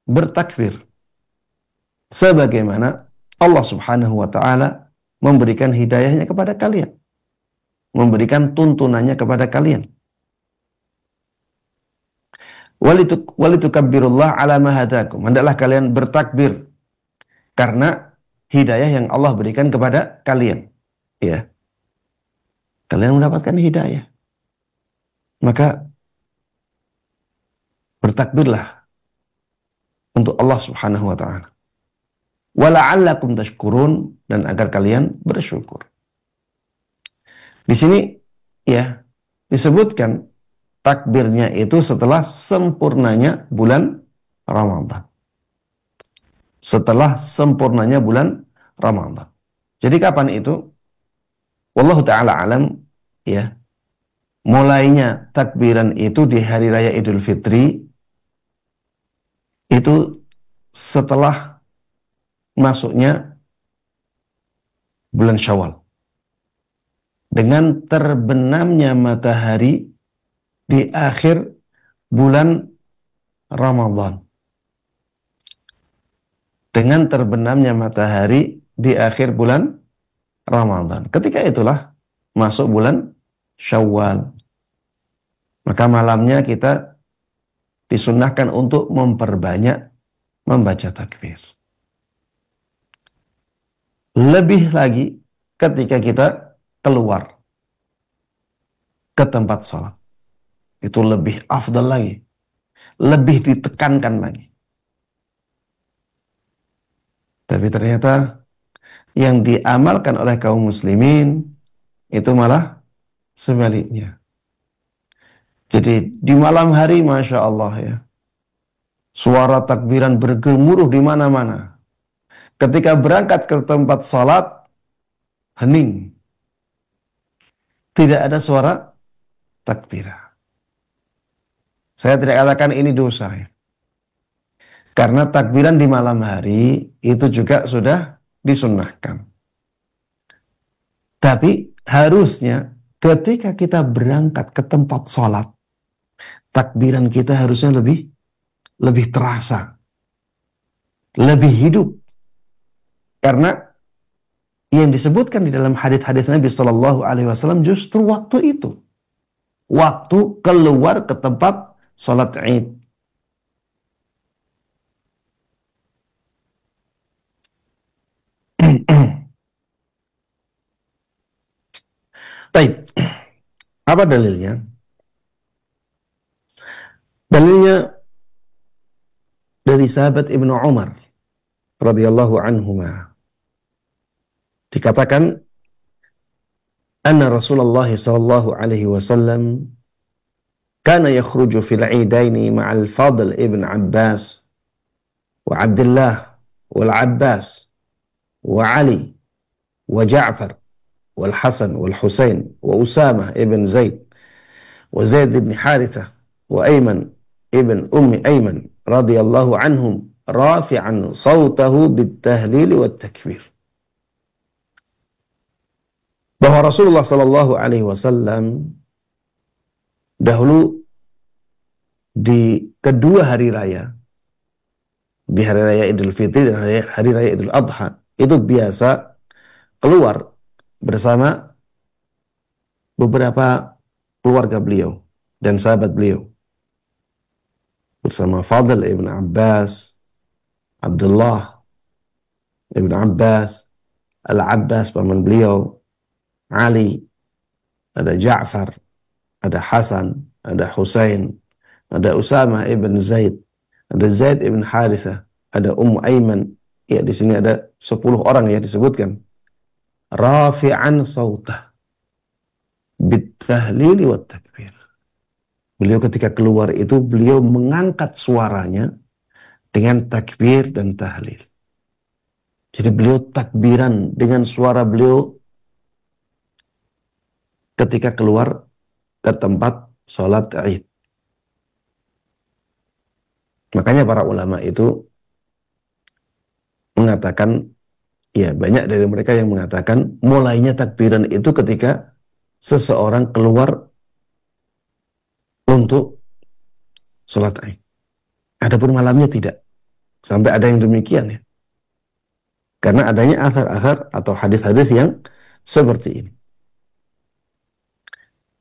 bertakbir sebagaimana Allah Subhanahu wa taala memberikan hidayahnya kepada kalian, memberikan tuntunannya kepada kalian. Walitukabbirullaha 'ala ma hadakum. Hendaklah kalian bertakbir karena hidayah yang Allah berikan kepada kalian. Ya. Kalian mendapatkan hidayah. Maka bertakbirlah untuk Allah Subhanahu wa taala. Wa la'allakum tashkurun, dan agar kalian bersyukur. Di sini ya disebutkan takbirnya itu setelah sempurnanya bulan Ramadan. Setelah sempurnanya bulan Ramadan. Jadi kapan itu? Wallahu ta'ala alam, ya. Mulainya takbiran itu di hari raya Idul Fitri, itu setelah masuknya bulan Syawal. Dengan terbenamnya matahari di akhir bulan Ramadan. Dengan terbenamnya matahari di akhir bulan Ramadan. Ketika itulah masuk bulan Syawal. Maka malamnya kita disunnahkan untuk memperbanyak membaca takbir. Lebih lagi ketika kita keluar ke tempat sholat. Itu lebih afdal lagi. Lebih ditekankan lagi. Tapi ternyata yang diamalkan oleh kaum muslimin itu malah sebaliknya. Jadi di malam hari, Masya Allah ya, suara takbiran bergemuruh di mana-mana. Ketika berangkat ke tempat salat, hening. Tidak ada suara takbirah. Saya tidak katakan ini dosa ya. Karena takbiran di malam hari itu juga sudah disunnahkan. Tapi harusnya ketika kita berangkat ke tempat sholat, takbiran kita harusnya lebih terasa, lebih hidup. Karena yang disebutkan di dalam hadits-hadits Nabi Shallallahu Alaihi Wasallam justru waktu itu, waktu keluar ke tempat sholat Id. Baik, apa dalilnya? Dalilnya dari sahabat Ibnu Umar radhiyallahu anhuma. Dikatakan anna Rasulullah sallallahu alaihi wasallam kana yakhruju fil 'idaini ma'al Fadl ibn Abbas wa Abdullah wal Abbas wa Ali wa Ja'far wal Hasan wal Husain wa Usamah ibn Zaid wa Zaid ibn Harithah wa Ayman ibn Ummi Ayman radhiyallahu anhum rafi'an sautahu bit tahlil wat takbir. Bahwa Rasulullah sallallahu alaihi wasallam dahulu di kedua hari raya, di hari raya Idul Fitri dan hari raya Idul Adha, itu biasa keluar bersama beberapa keluarga beliau dan sahabat beliau. Bersama Fadl ibn Abbas, Abdullah ibn Abbas, Al-Abbas paman beliau, Ali, ada Ja'far, ada Hasan, ada Husain, ada Usamah ibn Zaid, ada Zaid ibn Harithah, ada Ummu Ayman. Ya, di sini ada 10 orang ya disebutkan. Rafi'an sautah bit tahlil wat takbir. Beliau ketika keluar itu beliau mengangkat suaranya dengan takbir dan tahlil. Jadi beliau takbiran dengan suara beliau ketika keluar ke tempat sholat Id. Makanya para ulama itu mengatakan, ya banyak dari mereka yang mengatakan mulainya takbiran itu ketika seseorang keluar untuk sholat Id. Adapun malamnya tidak. Sampai ada yang demikian ya. Karena adanya athar-athar atau hadis-hadis yang seperti ini.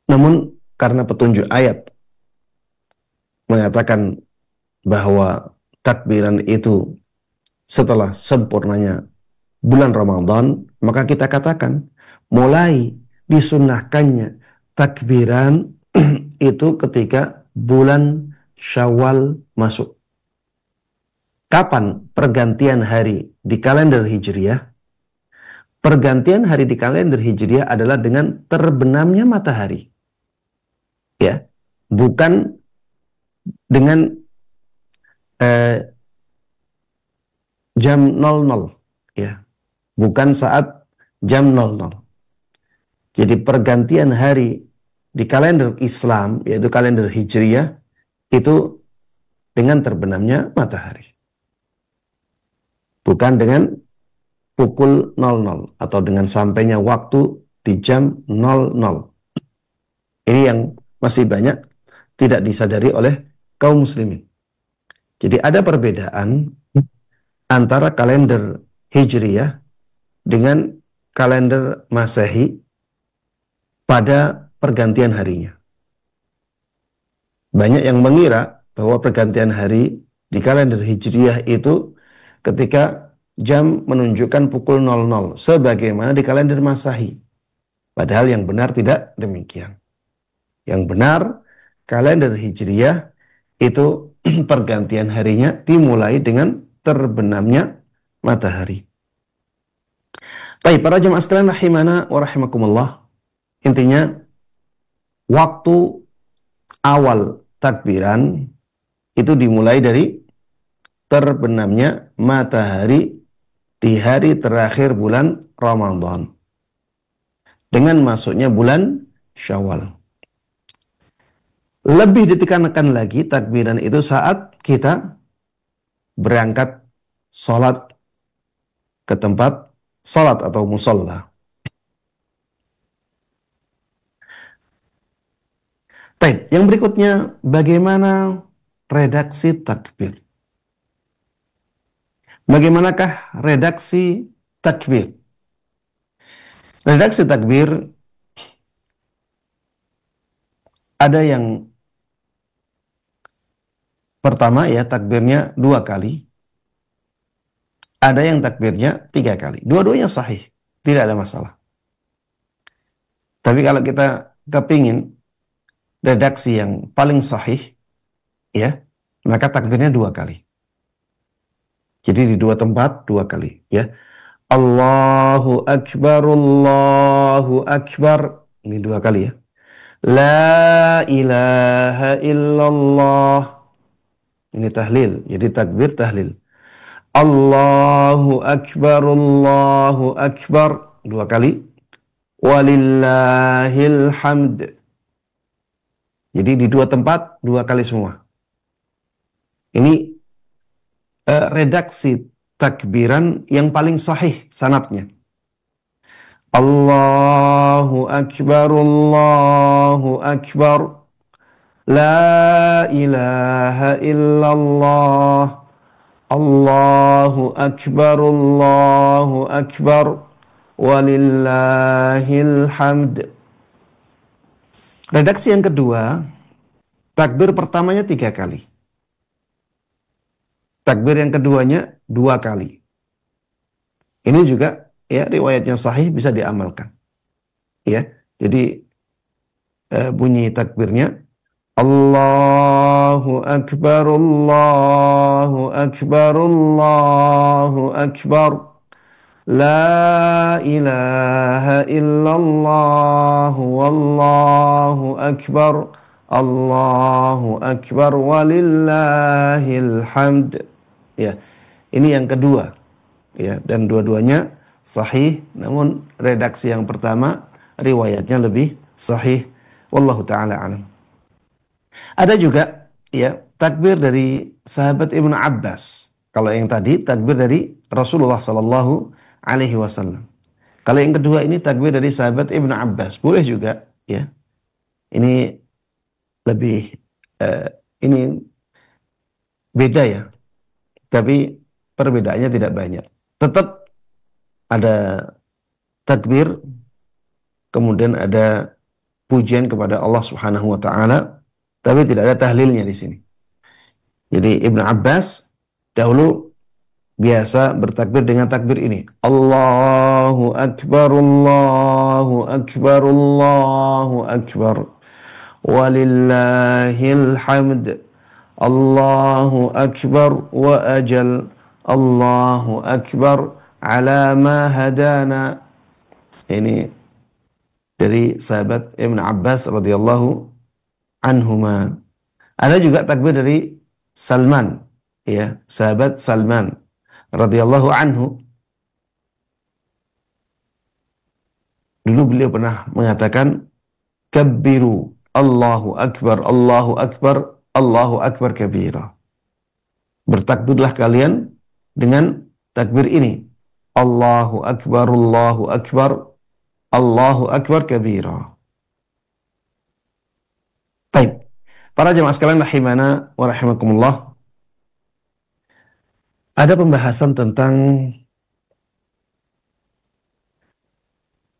Namun karena petunjuk ayat mengatakan bahwa takbiran itu setelah sempurnanya bulan Ramadan, maka kita katakan mulai disunnahkannya takbiran itu ketika bulan Syawal masuk. Kapan pergantian hari di kalender Hijriah? Pergantian hari di kalender Hijriah adalah dengan terbenamnya matahari. Ya, bukan dengan jam 00, ya. Bukan saat jam 00. Jadi pergantian hari di kalender Islam, yaitu kalender Hijriah, itu dengan terbenamnya matahari. Bukan dengan pukul 00 atau dengan sampainya waktu di jam 00. Ini yang masih banyak tidak disadari oleh kaum muslimin. Jadi ada perbedaan antara kalender Hijriah dengan kalender Masehi pada pergantian harinya. Banyak yang mengira bahwa pergantian hari di kalender Hijriah itu ketika jam menunjukkan pukul 00 sebagaimana di kalender Masehi. Padahal yang benar tidak demikian. Yang benar kalender Hijriah itu pergantian harinya dimulai dengan terbenamnya matahari. Baik, para jemaah sekalian rahimana wa rahimakumullah. Intinya waktu awal takbiran itu dimulai dari terbenamnya matahari di hari terakhir bulan Ramadan dengan masuknya bulan Syawal. Lebih ditekankan lagi takbiran itu saat kita berangkat sholat ke tempat sholat atau musolla. Baik, yang berikutnya bagaimana redaksi takbir? Bagaimanakah redaksi takbir? Redaksi takbir ada yang pertama ya takbirnya 2 kali. Ada yang takbirnya 3 kali. Dua-duanya sahih, tidak ada masalah. Tapi kalau kita kepingin redaksi yang paling sahih, ya, maka takbirnya 2 kali. Jadi di 2 tempat 2 kali, ya. Allahu Akbar, Allahu Akbar. Ini 2 kali ya. La ilaha illallah. Ini tahlil, jadi takbir tahlil. Allahu Akbar, Allahu Akbar. 2 kali. Walillahil hamd. Jadi di 2 tempat 2 kali semua. Ini redaksi takbiran yang paling sahih sanadnya. Allahu Akbar, Allahu Akbar. La ilaha illallah. Allahu Akbar, Allahu Akbar. Walillahil hamd. Redaksi yang kedua, takbir pertamanya 3 kali. Takbir yang keduanya 2 kali. Ini juga ya riwayatnya sahih, bisa diamalkan. Ya, jadi bunyi takbirnya Allahu Akbar, Allahu Akbar, Allahu Akbar. La ilaha illallah, wallahu akbar, Allahu akbar, walillahil hamd. Ya, ini yang kedua. Ya, dan dua-duanya sahih, namun redaksi yang pertama riwayatnya lebih sahih. Wallahu taala alam. Ada juga ya takbir dari sahabat Ibnu Abbas. Kalau yang tadi takbir dari Rasulullah sallallahu alaihi wasallam. Kalau yang kedua ini takbir dari sahabat Ibnu Abbas. Boleh juga ya. Ini lebih ini beda ya. Tapi perbedaannya tidak banyak. Tetap ada takbir, kemudian ada pujian kepada Allah Subhanahu wa taala, tapi tidak ada tahlilnya di sini. Jadi Ibnu Abbas dahulu biasa bertakbir dengan takbir ini. Allahu Akbar, Allahu Akbar, Allahu Akbar. Walillahil hamd. Allahu Akbar wa ajal. Allahu Akbar ala ma hadana. Ini dari sahabat Ibn Abbas radhiyallahu anhuma. Ada juga takbir dari Salman, ya, sahabat Salman radhiyallahu anhu. Dulu beliau pernah mengatakan, kabbiru Allahu Akbar, Allahu Akbar, Allahu Akbar kabira. Bertakbirlah kalian dengan takbir ini. Allahu Akbar, Allahu Akbar, Allahu Akbar kabira. Baik. Para jemaah sekalian rahimana wa rahimakumullah. Ada pembahasan tentang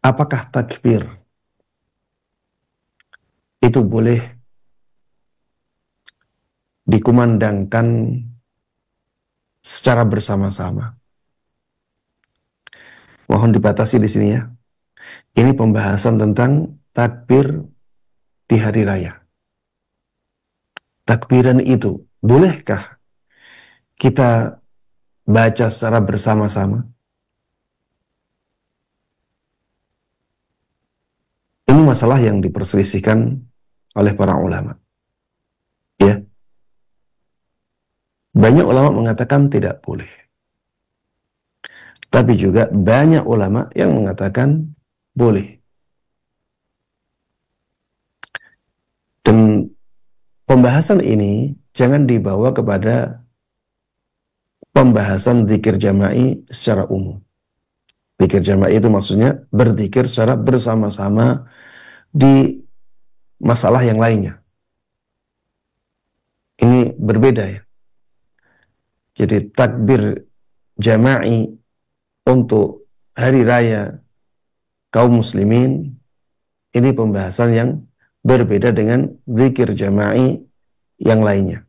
apakah takbir itu boleh dikumandangkan secara bersama-sama. Mohon dibatasi di sini ya. Ini pembahasan tentang takbir di hari raya. Takbiran itu bolehkah kita baca secara bersama-sama? Ini masalah yang diperselisihkan oleh para ulama. Ya. Banyak ulama mengatakan tidak boleh. Tapi juga banyak ulama yang mengatakan boleh. Dan pembahasan ini jangan dibawa kepada pembahasan zikir jama'i secara umum. Zikir jama'i itu maksudnya berzikir secara bersama-sama di masalah yang lainnya. Ini berbeda ya. Jadi takbir jama'i untuk hari raya kaum muslimin, ini pembahasan yang berbeda dengan zikir jama'i yang lainnya.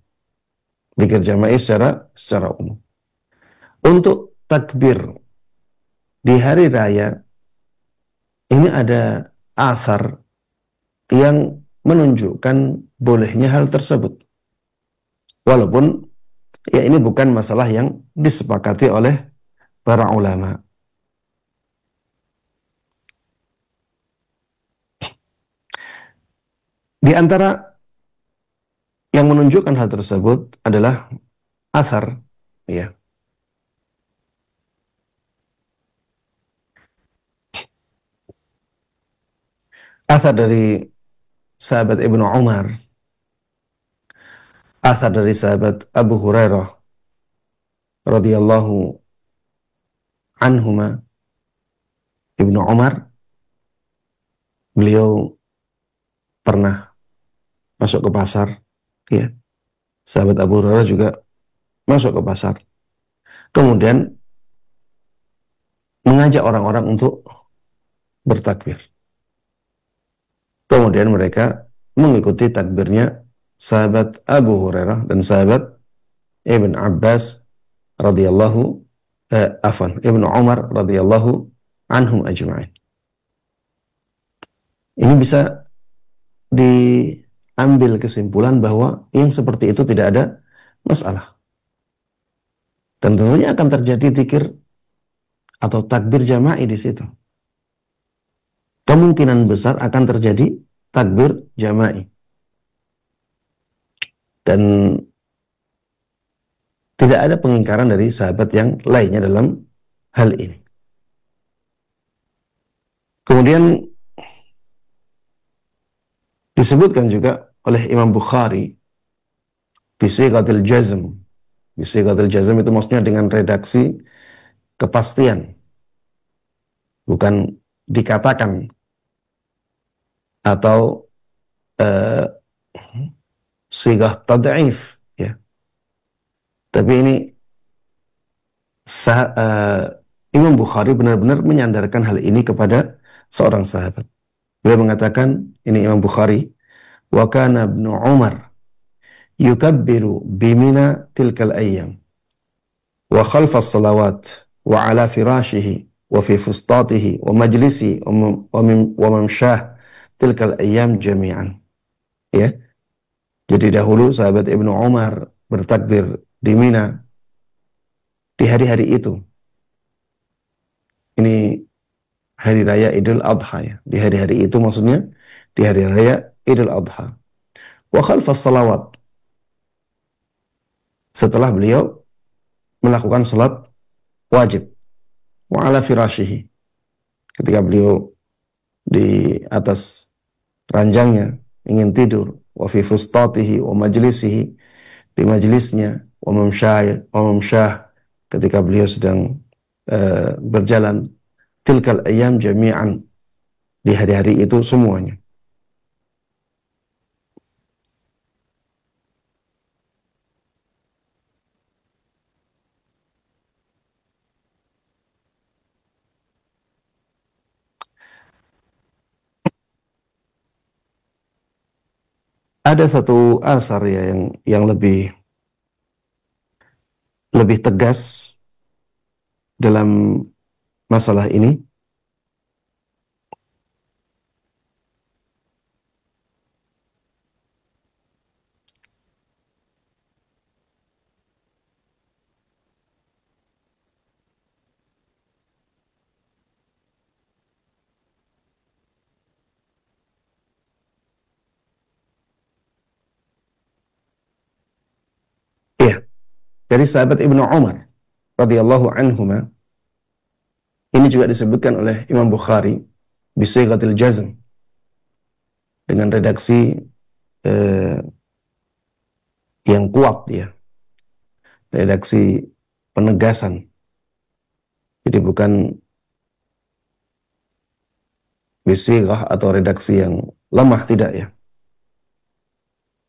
Zikir jama'i secara umum. Untuk takbir di hari raya, ini ada athar yang menunjukkan bolehnya hal tersebut. Walaupun ya ini bukan masalah yang disepakati oleh para ulama. Di antara yang menunjukkan hal tersebut adalah athar, ya. Athar dari sahabat Ibnu Umar, athar dari sahabat Abu Hurairah radhiyallahu anhuma. Ibnu Umar, beliau pernah masuk ke pasar, ya. Sahabat Abu Hurairah juga masuk ke pasar. Kemudian mengajak orang-orang untuk bertakbir. Kemudian mereka mengikuti takbirnya sahabat Abu Hurairah dan sahabat Ibn Abbas radhiyallahu Ibnu Umar radhiyallahu anhum ajma'in. Ini bisa diambil kesimpulan bahwa yang seperti itu tidak ada masalah. Dan tentunya akan terjadi dzikir atau takbir jama'i di situ. Kemungkinan besar akan terjadi takbir jama'i. Dan tidak ada pengingkaran dari sahabat yang lainnya dalam hal ini. Kemudian disebutkan juga oleh Imam Bukhari bisighatil jazm. Bisighatil jazm itu maksudnya dengan redaksi kepastian, bukan dikatakan atau sigah tad'if, ya. Tapi ini Imam Bukhari benar-benar menyandarkan hal ini kepada seorang sahabat. Beliau mengatakan, ini Imam Bukhari, wa kana Ibnu Umar yukabbiru bimina tilkal ayyam wa khalfa as-salawat wa ala firashihi wa fi fustatihi wa majlisi wa mamshah tilkal ayyam jami'an. Ya. Jadi dahulu sahabat Ibnu Umar bertakbir di Mina di hari-hari itu. Ini hari raya Idul Adha, ya. Di hari-hari itu maksudnya di hari raya Idul Adha. Wa khalfas salawat. Setelah beliau melakukan salat wajib. Wa ala firashihi. Ketika beliau di atas ranjangnya ingin tidur. Wa fi fustatihi wa majlisihi. Di majlisnya. Wa mamsyah. Ketika beliau sedang berjalan. Tilkal ayyam jami'an. Di hari-hari itu semuanya. Ada satu asar, ya, yang lebih tegas dalam masalah ini. Ya, dari sahabat Ibnu Umar radhiyallahu anhuma. Ini juga disebutkan oleh Imam Bukhari bisighatil jazm, dengan redaksi yang kuat, ya, redaksi penegasan. Jadi bukan bisighah atau redaksi yang lemah, tidak, ya.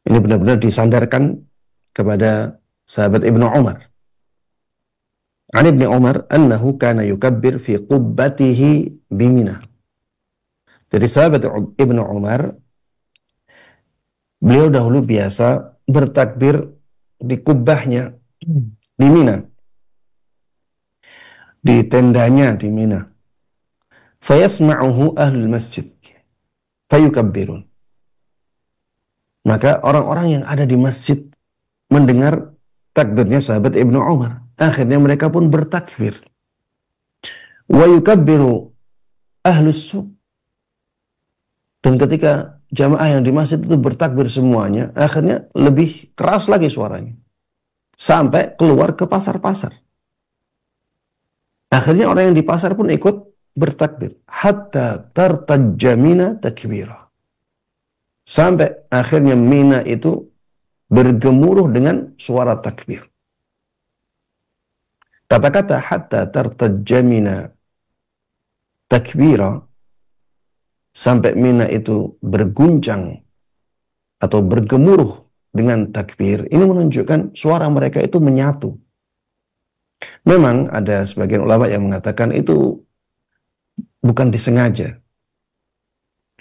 Ini benar-benar disandarkan kepada sahabat Ibnu Umar. An Ibnu Umar annahu kana yukabbir fi qubbatihi bimina. Jadi sahabat Ibnu Umar, beliau dahulu biasa bertakbir di kubbahnya di Mina, di tendanya di Mina. Fayasma'uhu ahlul masjid fayukabbirun. Maka orang-orang yang ada di masjid mendengar takbirnya sahabat Ibnu Umar. Akhirnya mereka pun bertakbir. Wa yukabbiru ahlus suq. Dan ketika jamaah yang di masjid itu bertakbir semuanya, akhirnya lebih keras lagi suaranya. Sampai keluar ke pasar-pasar. Akhirnya orang yang di pasar pun ikut bertakbir. Hatta tartajamina takbirah. Sampai akhirnya Mina itu bergemuruh dengan suara takbir. Kata-kata hatta tartajamina takbirah, sampai Mina itu berguncang atau bergemuruh dengan takbir, ini menunjukkan suara mereka itu menyatu. Memang ada sebagian ulama yang mengatakan itu bukan disengaja.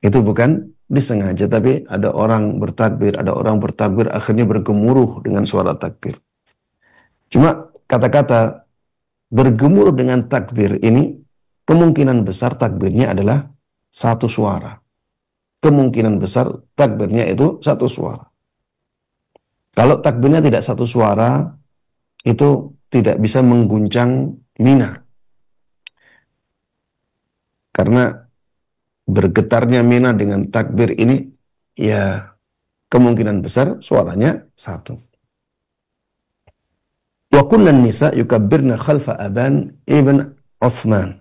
Itu bukan disengaja, tapi ada orang bertakbir, akhirnya bergemuruh dengan suara takbir. Cuma kata-kata bergemuruh dengan takbir ini, kemungkinan besar takbirnya adalah satu suara. Kemungkinan besar takbirnya itu satu suara. Kalau takbirnya tidak satu suara, itu tidak bisa mengguncang Mina. Karena bergetarnya Mina dengan takbir ini, ya kemungkinan besar suaranya satu. Wa kunnan nisa yukabbirna khalfa Aban ibn Uthman.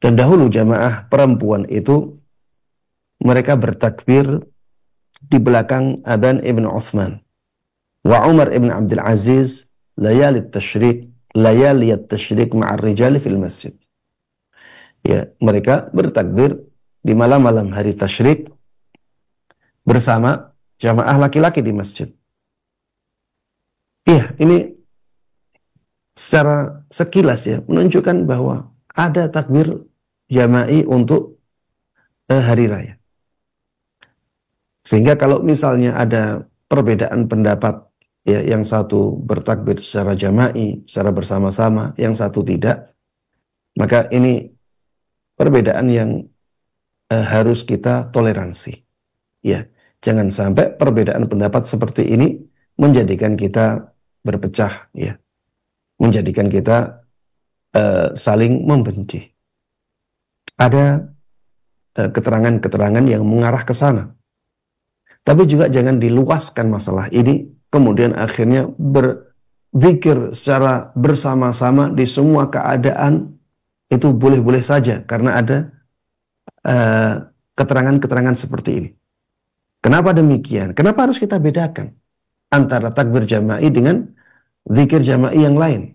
Dan dahulu jamaah perempuan itu mereka bertakbir di belakang Aban ibn Uthman. Wa Umar ibn Abdul Aziz layali at-tashrik ma'ar rijali fil masjid. Ya, mereka bertakbir di malam-malam hari tasyrik bersama jamaah laki-laki di masjid. Iya, ini secara sekilas ya menunjukkan bahwa ada takbir jama'i untuk hari raya. Sehingga kalau misalnya ada perbedaan pendapat, ya, yang satu bertakbir secara jama'i, secara bersama-sama, yang satu tidak, maka ini perbedaan yang harus kita toleransi. Ya, jangan sampai perbedaan pendapat seperti ini menjadikan kita berpecah, ya, menjadikan kita saling membenci. Ada keterangan-keterangan yang mengarah ke sana. Tapi juga jangan diluaskan masalah ini, kemudian akhirnya berzikir secara bersama-sama di semua keadaan, itu boleh-boleh saja karena ada keterangan-keterangan seperti ini. Kenapa demikian? Kenapa harus kita bedakan antara takbir jama'i dengan zikir jama'i yang lain?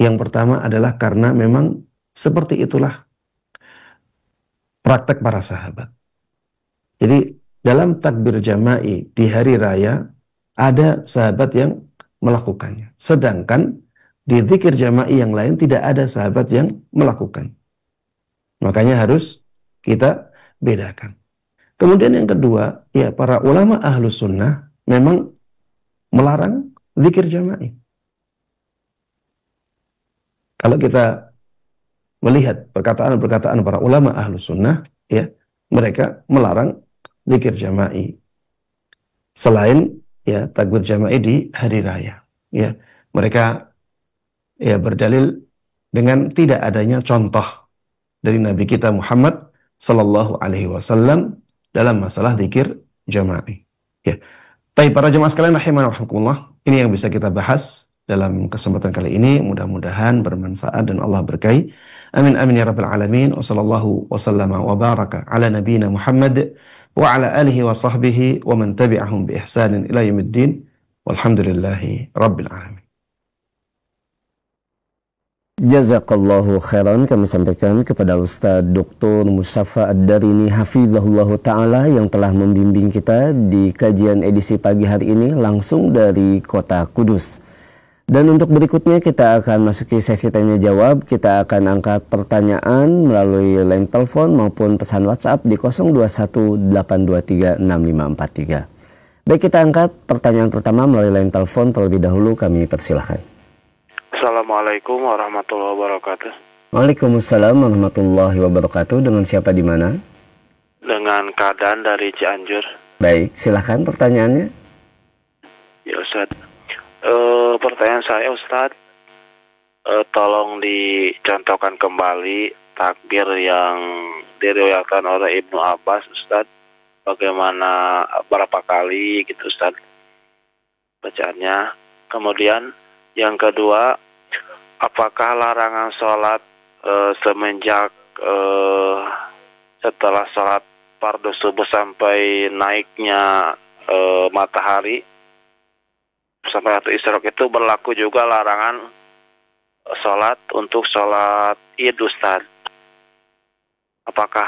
Yang pertama adalah karena memang seperti itulah praktek para sahabat. Jadi dalam takbir jama'i di hari raya ada sahabat yang melakukannya. Sedangkan di zikir jama'i yang lain tidak ada sahabat yang melakukan. Makanya harus kita bedakan. Kemudian yang kedua, ya, para ulama ahlus sunnah memang melarang zikir jama'i. Kalau kita melihat perkataan-perkataan para ulama ahlus sunnah, ya, mereka melarang zikir jama'i selain, ya, takbir jama'i di hari raya. Ya, mereka, ya, berdalil dengan tidak adanya contoh dari Nabi kita Muhammad sallallahu alaihi wasallam dalam masalah zikir jama'i. Ya. Baik, para jemaah sekalian rahimani wa rahimakumullah, ini yang bisa kita bahas dalam kesempatan kali ini. Mudah-mudahan bermanfaat dan Allah berkahi. Amin amin ya rabbal alamin. Wa sallallahu wa sallama wa baraka ala nabiyyina Muhammad wa ala alihi wa sahbihi wa man tabi'ahum bi ihsanin ila yaumiddin. Walhamdulillahi rabbil alamin. Jazakallahu khairan, kami sampaikan kepada Ustaz Dr. Musyafa Ad-Darini hafizahullah ta'ala yang telah membimbing kita di kajian edisi pagi hari ini langsung dari kota Kudus. Dan untuk berikutnya kita akan masuki sesi tanya jawab. Kita akan angkat pertanyaan melalui line telepon maupun pesan WhatsApp di 0218236543. Baik, kita angkat pertanyaan pertama melalui line telepon terlebih dahulu, kami persilahkan. Assalamualaikum warahmatullahi wabarakatuh. Waalaikumsalam warahmatullahi wabarakatuh. Dengan siapa di mana? Dengan Kadan dari Cianjur. Baik, silahkan pertanyaannya. Ya Ustaz, pertanyaan saya Ustaz, tolong dicontohkan kembali takbir yang diriwayatkan oleh Ibnu Abbas, Ustaz? Bagaimana, berapa kali gitu, Ustaz, bacaannya? Kemudian yang kedua, apakah larangan sholat semenjak setelah sholat fardu subuh sampai naiknya matahari sampai waktu isyraq itu berlaku juga larangan sholat untuk sholat id, Ustaz? Apakah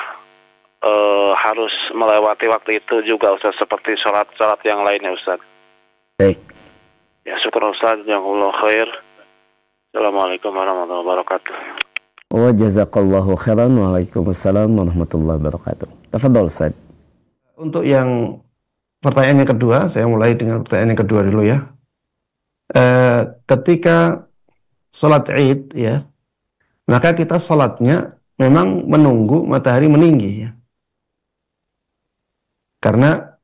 harus melewati waktu itu juga, Ustaz, seperti sholat yang lainnya, Ustaz? Baik. Ya, syukur, Ustaz. Jazakallahu khair. Assalamualaikum warahmatullahi wabarakatuh. Wa jazakallahu khairan. Waalaikumsalam warahmatullahi wabarakatuh. Tafadhol, Ustaz. Untuk yang pertanyaan yang kedua, saya mulai dengan pertanyaan yang kedua dulu ya. Ketika sholat id ya, maka kita sholatnya memang menunggu matahari meninggi ya. Karena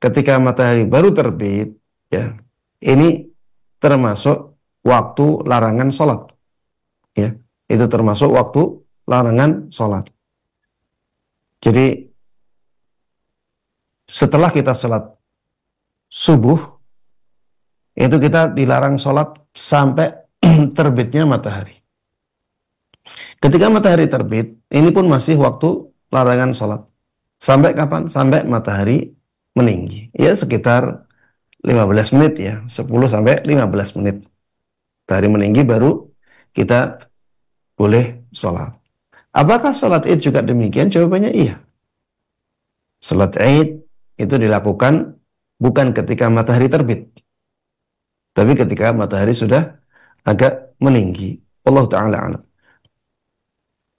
ketika matahari baru terbit ya, ini termasuk waktu larangan sholat ya. Itu termasuk waktu larangan sholat. Jadi setelah kita sholat subuh, itu kita dilarang sholat sampai terbitnya matahari. Ketika matahari terbit, ini pun masih waktu larangan sholat. Sampai kapan? Sampai matahari meninggi. Ya sekitar 15 menit ya, 10 sampai 15 menit. Matahari meninggi baru kita boleh sholat. Apakah sholat id juga demikian? Jawabannya iya. Sholat id itu dilakukan bukan ketika matahari terbit, tapi ketika matahari sudah agak meninggi. Allah Ta'ala a'lam.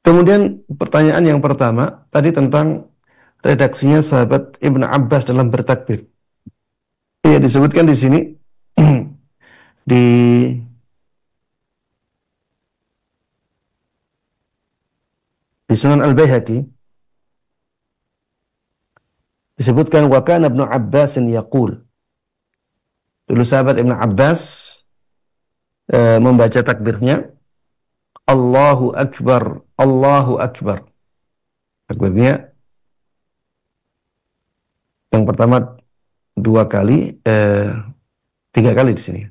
Kemudian pertanyaan yang pertama tadi tentang redaksinya sahabat Ibnu Abbas dalam bertakbir. Iya, disebutkan di sini di Sunan Al-Baihaqi disebutkan wa kana Ibnu Abbas yaqul. Dulu sahabat Ibnu Abbas membaca takbirnya Allahu Akbar, Allahu Akbar. Takbirnya yang pertama 2 kali, 3 kali di sini.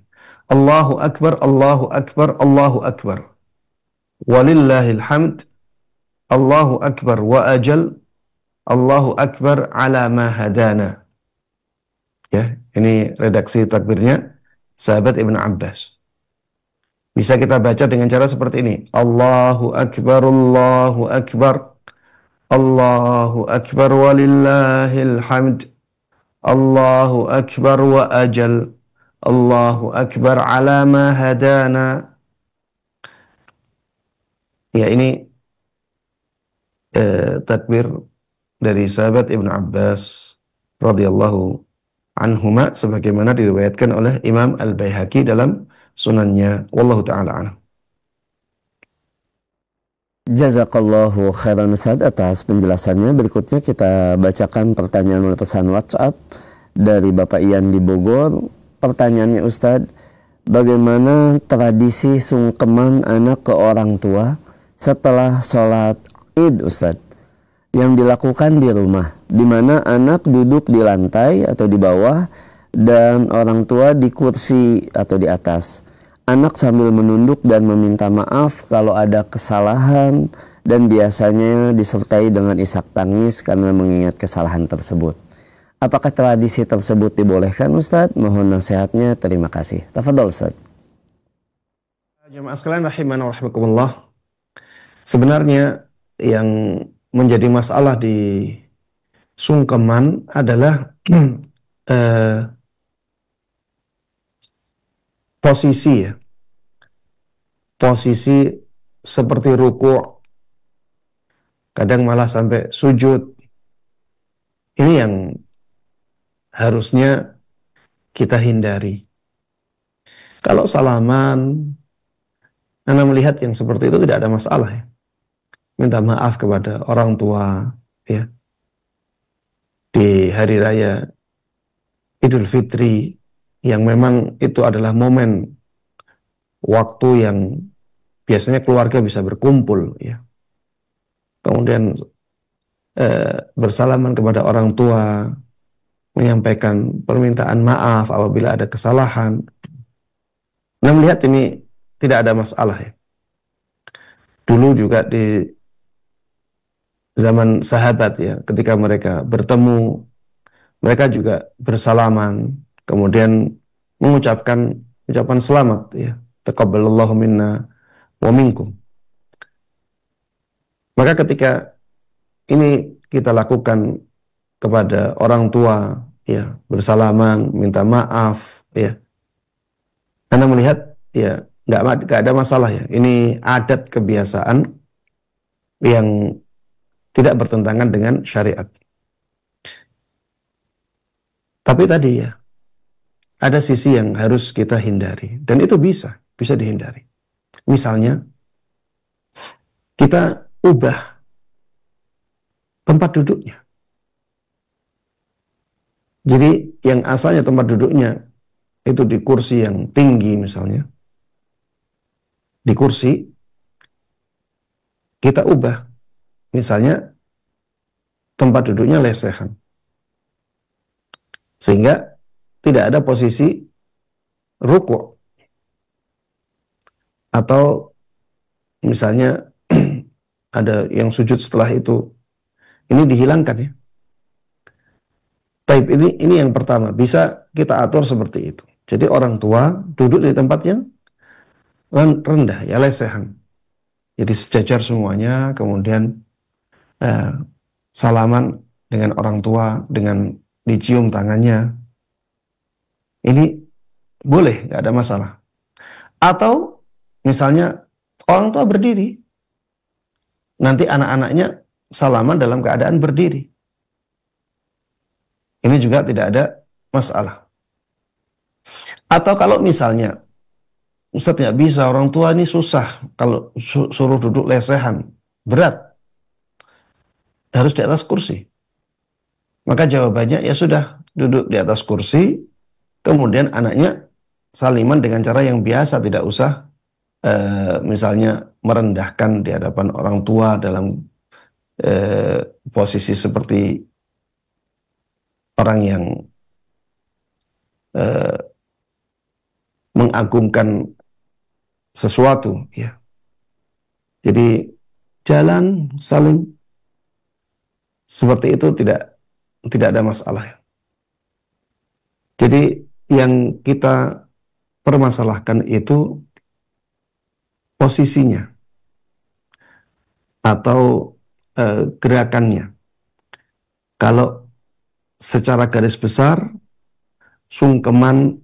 Allahu Akbar, Allahu Akbar, Allahu Akbar. Walillahil hamd, Allahu Akbar wa ajal, Allahu Akbar ala ma hadana. Ya, ini redaksi takbirnya sahabat Ibnu Abbas. Bisa kita baca dengan cara seperti ini. Allahu Akbar, Allahu Akbar, Allahu Akbar walillahil hamd, Allahu Akbar wa ajal, Allahu Akbar ala ma hadana. Ya, ini takbir dari sahabat Ibnu Abbas radhiyallahu anhuma sebagaimana diriwayatkan oleh Imam Al-Baihaqi dalam sunannya. Wallahu ta'ala a'lam. Jazakallahu khairan, Ustaz, atas penjelasannya. Berikutnya kita bacakan pertanyaan melalui pesan WhatsApp dari Bapak Ian di Bogor. Pertanyaannya, Ustaz, bagaimana tradisi sungkeman anak ke orang tua setelah sholat id, Ustaz, yang dilakukan di rumah, di mana anak duduk di lantai atau di bawah dan orang tua di kursi atau di atas. Anak sambil menunduk dan meminta maaf kalau ada kesalahan dan biasanya disertai dengan isak tangis karena mengingat kesalahan tersebut. Apakah tradisi tersebut dibolehkan, Ustaz? Mohon nasihatnya. Terima kasih. Tafadhol, Ustaz. Jemaah sekalian rahimana wa rahimakumullah. Sebenarnya yang menjadi masalah di sungkeman adalah posisi ya. Posisi seperti ruku', kadang malah sampai sujud. Ini yang harusnya kita hindari. Kalau salaman, Anda melihat yang seperti itu tidak ada masalah ya. Minta maaf kepada orang tua ya. Di hari raya Idul Fitri yang memang itu adalah momen waktu yang biasanya keluarga bisa berkumpul ya. kemudian bersalaman kepada orang tua, menyampaikan permintaan maaf apabila ada kesalahan. Nah, melihat ini tidak ada masalah ya. Dulu juga di zaman sahabat ya, ketika mereka bertemu, mereka juga bersalaman, kemudian mengucapkan ucapan selamat ya, taqabbalallahu minna wa minkum. Maka ketika ini kita lakukan kepada orang tua ya, bersalaman, minta maaf ya, Anda melihat ya nggak ada masalah ya. Ini adat kebiasaan yang tidak bertentangan dengan syariat. Tapi tadi ya, ada sisi yang harus kita hindari, dan itu bisa dihindari. Misalnya, kita ubah tempat duduknya. Jadi yang asalnya tempat duduknya itu di kursi yang tinggi misalnya, di kursi, kita ubah. Misalnya, tempat duduknya lesehan. Sehingga tidak ada posisi rukuk. Atau misalnya ada yang sujud setelah itu. Ini dihilangkan ya. Taib ini yang pertama, bisa kita atur seperti itu. Jadi orang tua duduk di tempat yang rendah, ya lesehan. Jadi sejajar semuanya, kemudian salaman dengan orang tua, dengan dicium tangannya. Ini boleh, nggak ada masalah. Atau misalnya orang tua berdiri, nanti anak-anaknya salaman dalam keadaan berdiri. Ini juga tidak ada masalah. Atau kalau misalnya Ustaz nggak bisa, orang tua ini susah kalau suruh duduk lesehan, berat, harus di atas kursi. Maka jawabannya ya sudah, duduk di atas kursi, kemudian anaknya saliman dengan cara yang biasa, tidak usah misalnya merendahkan di hadapan orang tua dalam posisi seperti orang yang mengagungkan sesuatu ya. Jadi jalan saling seperti itu tidak ada masalah. Jadi yang kita permasalahkan itu posisinya atau gerakannya. Kalau secara garis besar sungkeman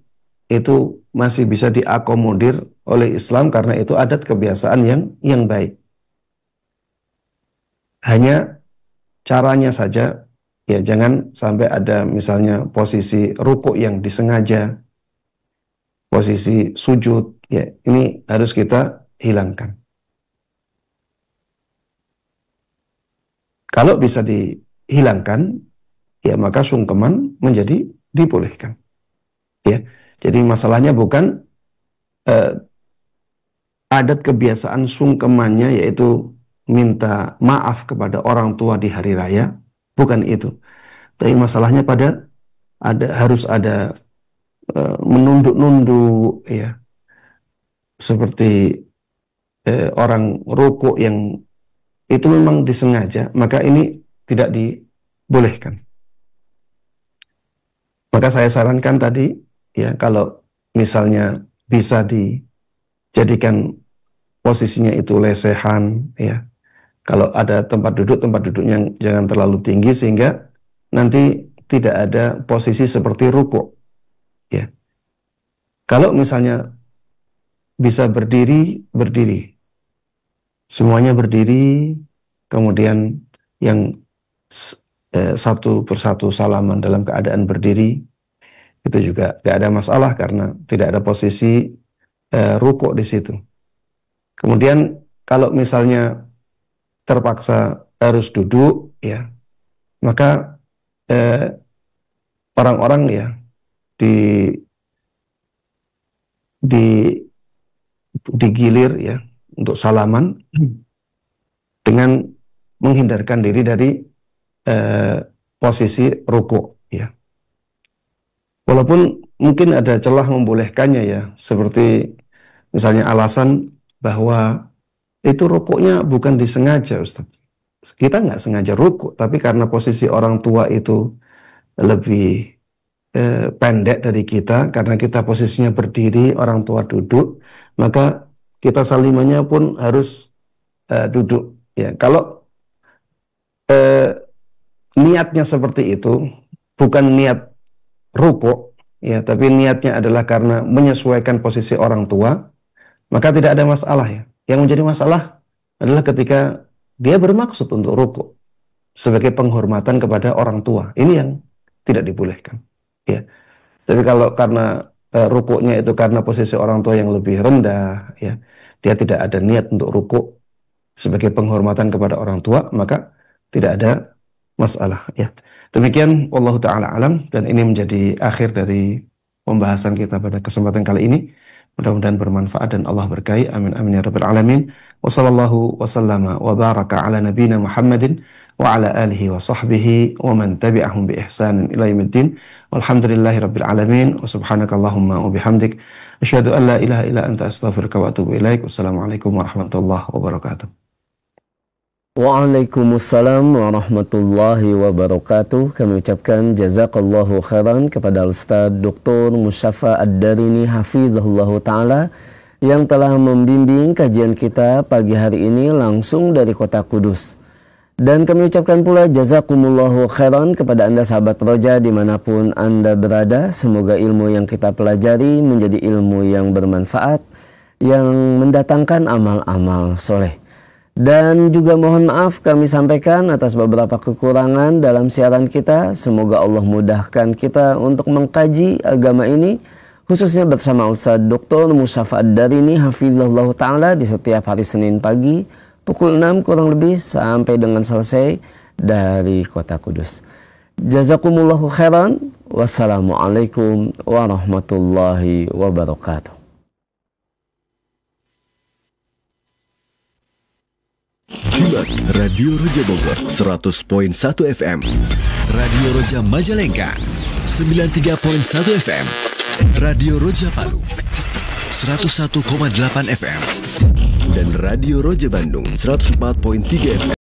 itu masih bisa diakomodir oleh Islam karena itu adat kebiasaan yang baik. Hanya caranya saja, ya jangan sampai ada misalnya posisi rukuk yang disengaja, posisi sujud, ya ini harus kita hilangkan. Kalau bisa dihilangkan, ya maka sungkeman menjadi dibolehkan. Ya, jadi masalahnya bukan adat kebiasaan sungkemannya yaitu minta maaf kepada orang tua di hari raya, bukan itu. Tapi masalahnya harus ada menunduk-nunduk ya. Seperti orang rukuk yang itu memang disengaja, maka ini tidak dibolehkan. Maka saya sarankan tadi ya, kalau misalnya bisa dijadikan posisinya itu lesehan ya. Kalau ada tempat duduknya jangan terlalu tinggi sehingga nanti tidak ada posisi seperti rukuk ya. Kalau misalnya bisa berdiri. Semuanya berdiri, kemudian yang satu persatu salaman dalam keadaan berdiri, itu juga gak ada masalah karena tidak ada posisi rukuk di situ. Kemudian kalau misalnya terpaksa harus duduk, ya maka orang-orang ya digilir ya untuk salaman dengan menghindarkan diri dari posisi ruku, ya. Walaupun mungkin ada celah membolehkannya, ya, seperti misalnya alasan bahwa itu rukuknya bukan disengaja, Ustaz. Kita nggak sengaja rukuk, tapi karena posisi orang tua itu lebih pendek dari kita, karena kita posisinya berdiri, orang tua duduk, maka kita salimannya pun harus duduk. Ya, kalau niatnya seperti itu, bukan niat rukuk, ya, tapi niatnya adalah karena menyesuaikan posisi orang tua, maka tidak ada masalah, ya. Yang menjadi masalah adalah ketika dia bermaksud untuk rukuk sebagai penghormatan kepada orang tua. Ini yang tidak dibolehkan. Ya, tapi kalau karena rukuknya itu karena posisi orang tua yang lebih rendah, ya, dia tidak ada niat untuk rukuk sebagai penghormatan kepada orang tua, maka tidak ada masalah, ya. Demikian wallahu taala alam, dan ini menjadi akhir dari pembahasan kita pada kesempatan kali ini. Mudah-mudahan bermanfaat dan Allah berkahi. Amin amin ya rabbal alamin. Wa sallallahu wa sallama wa baraka ala nabiyyina Muhammadin wa ala alihi wa sahbihi wa man tabi'ahum bi ihsanin ila yaumiddin. Walhamdulillahi rabbil alamin wa subhanakallahumma wa bihamdik asyhadu an la ilaha illa anta astaghfiruka wa atubu ilaik. Wassalamualaikum warahmatullahi wabarakatuh. Waalaikumsalam warahmatullahi wabarakatuh. Kami ucapkan jazakallahu khairan kepada Ustaz Dr. Musyafa Ad-Darini hafizahullahu ta'ala yang telah membimbing kajian kita pagi hari ini langsung dari kota Kudus. Dan kami ucapkan pula jazakumullahu khairan kepada Anda sahabat Roja dimanapun Anda berada. Semoga ilmu yang kita pelajari menjadi ilmu yang bermanfaat, yang mendatangkan amal-amal soleh. Dan juga mohon maaf kami sampaikan atas beberapa kekurangan dalam siaran kita. Semoga Allah mudahkan kita untuk mengkaji agama ini, khususnya bersama Ustaz Dr. Musyafa Ad-Darini hafizahullah ta'ala di setiap hari Senin pagi pukul 6 kurang lebih sampai dengan selesai dari kota Kudus. Jazakumullahu khairan. Wassalamualaikum warahmatullahi wabarakatuh. Simak Radio Roja Bogor 100.1 FM, Radio Roja Majalengka 93.1 FM, Radio Roja Palu 101,8 FM, dan Radio Roja Bandung 104.3 FM.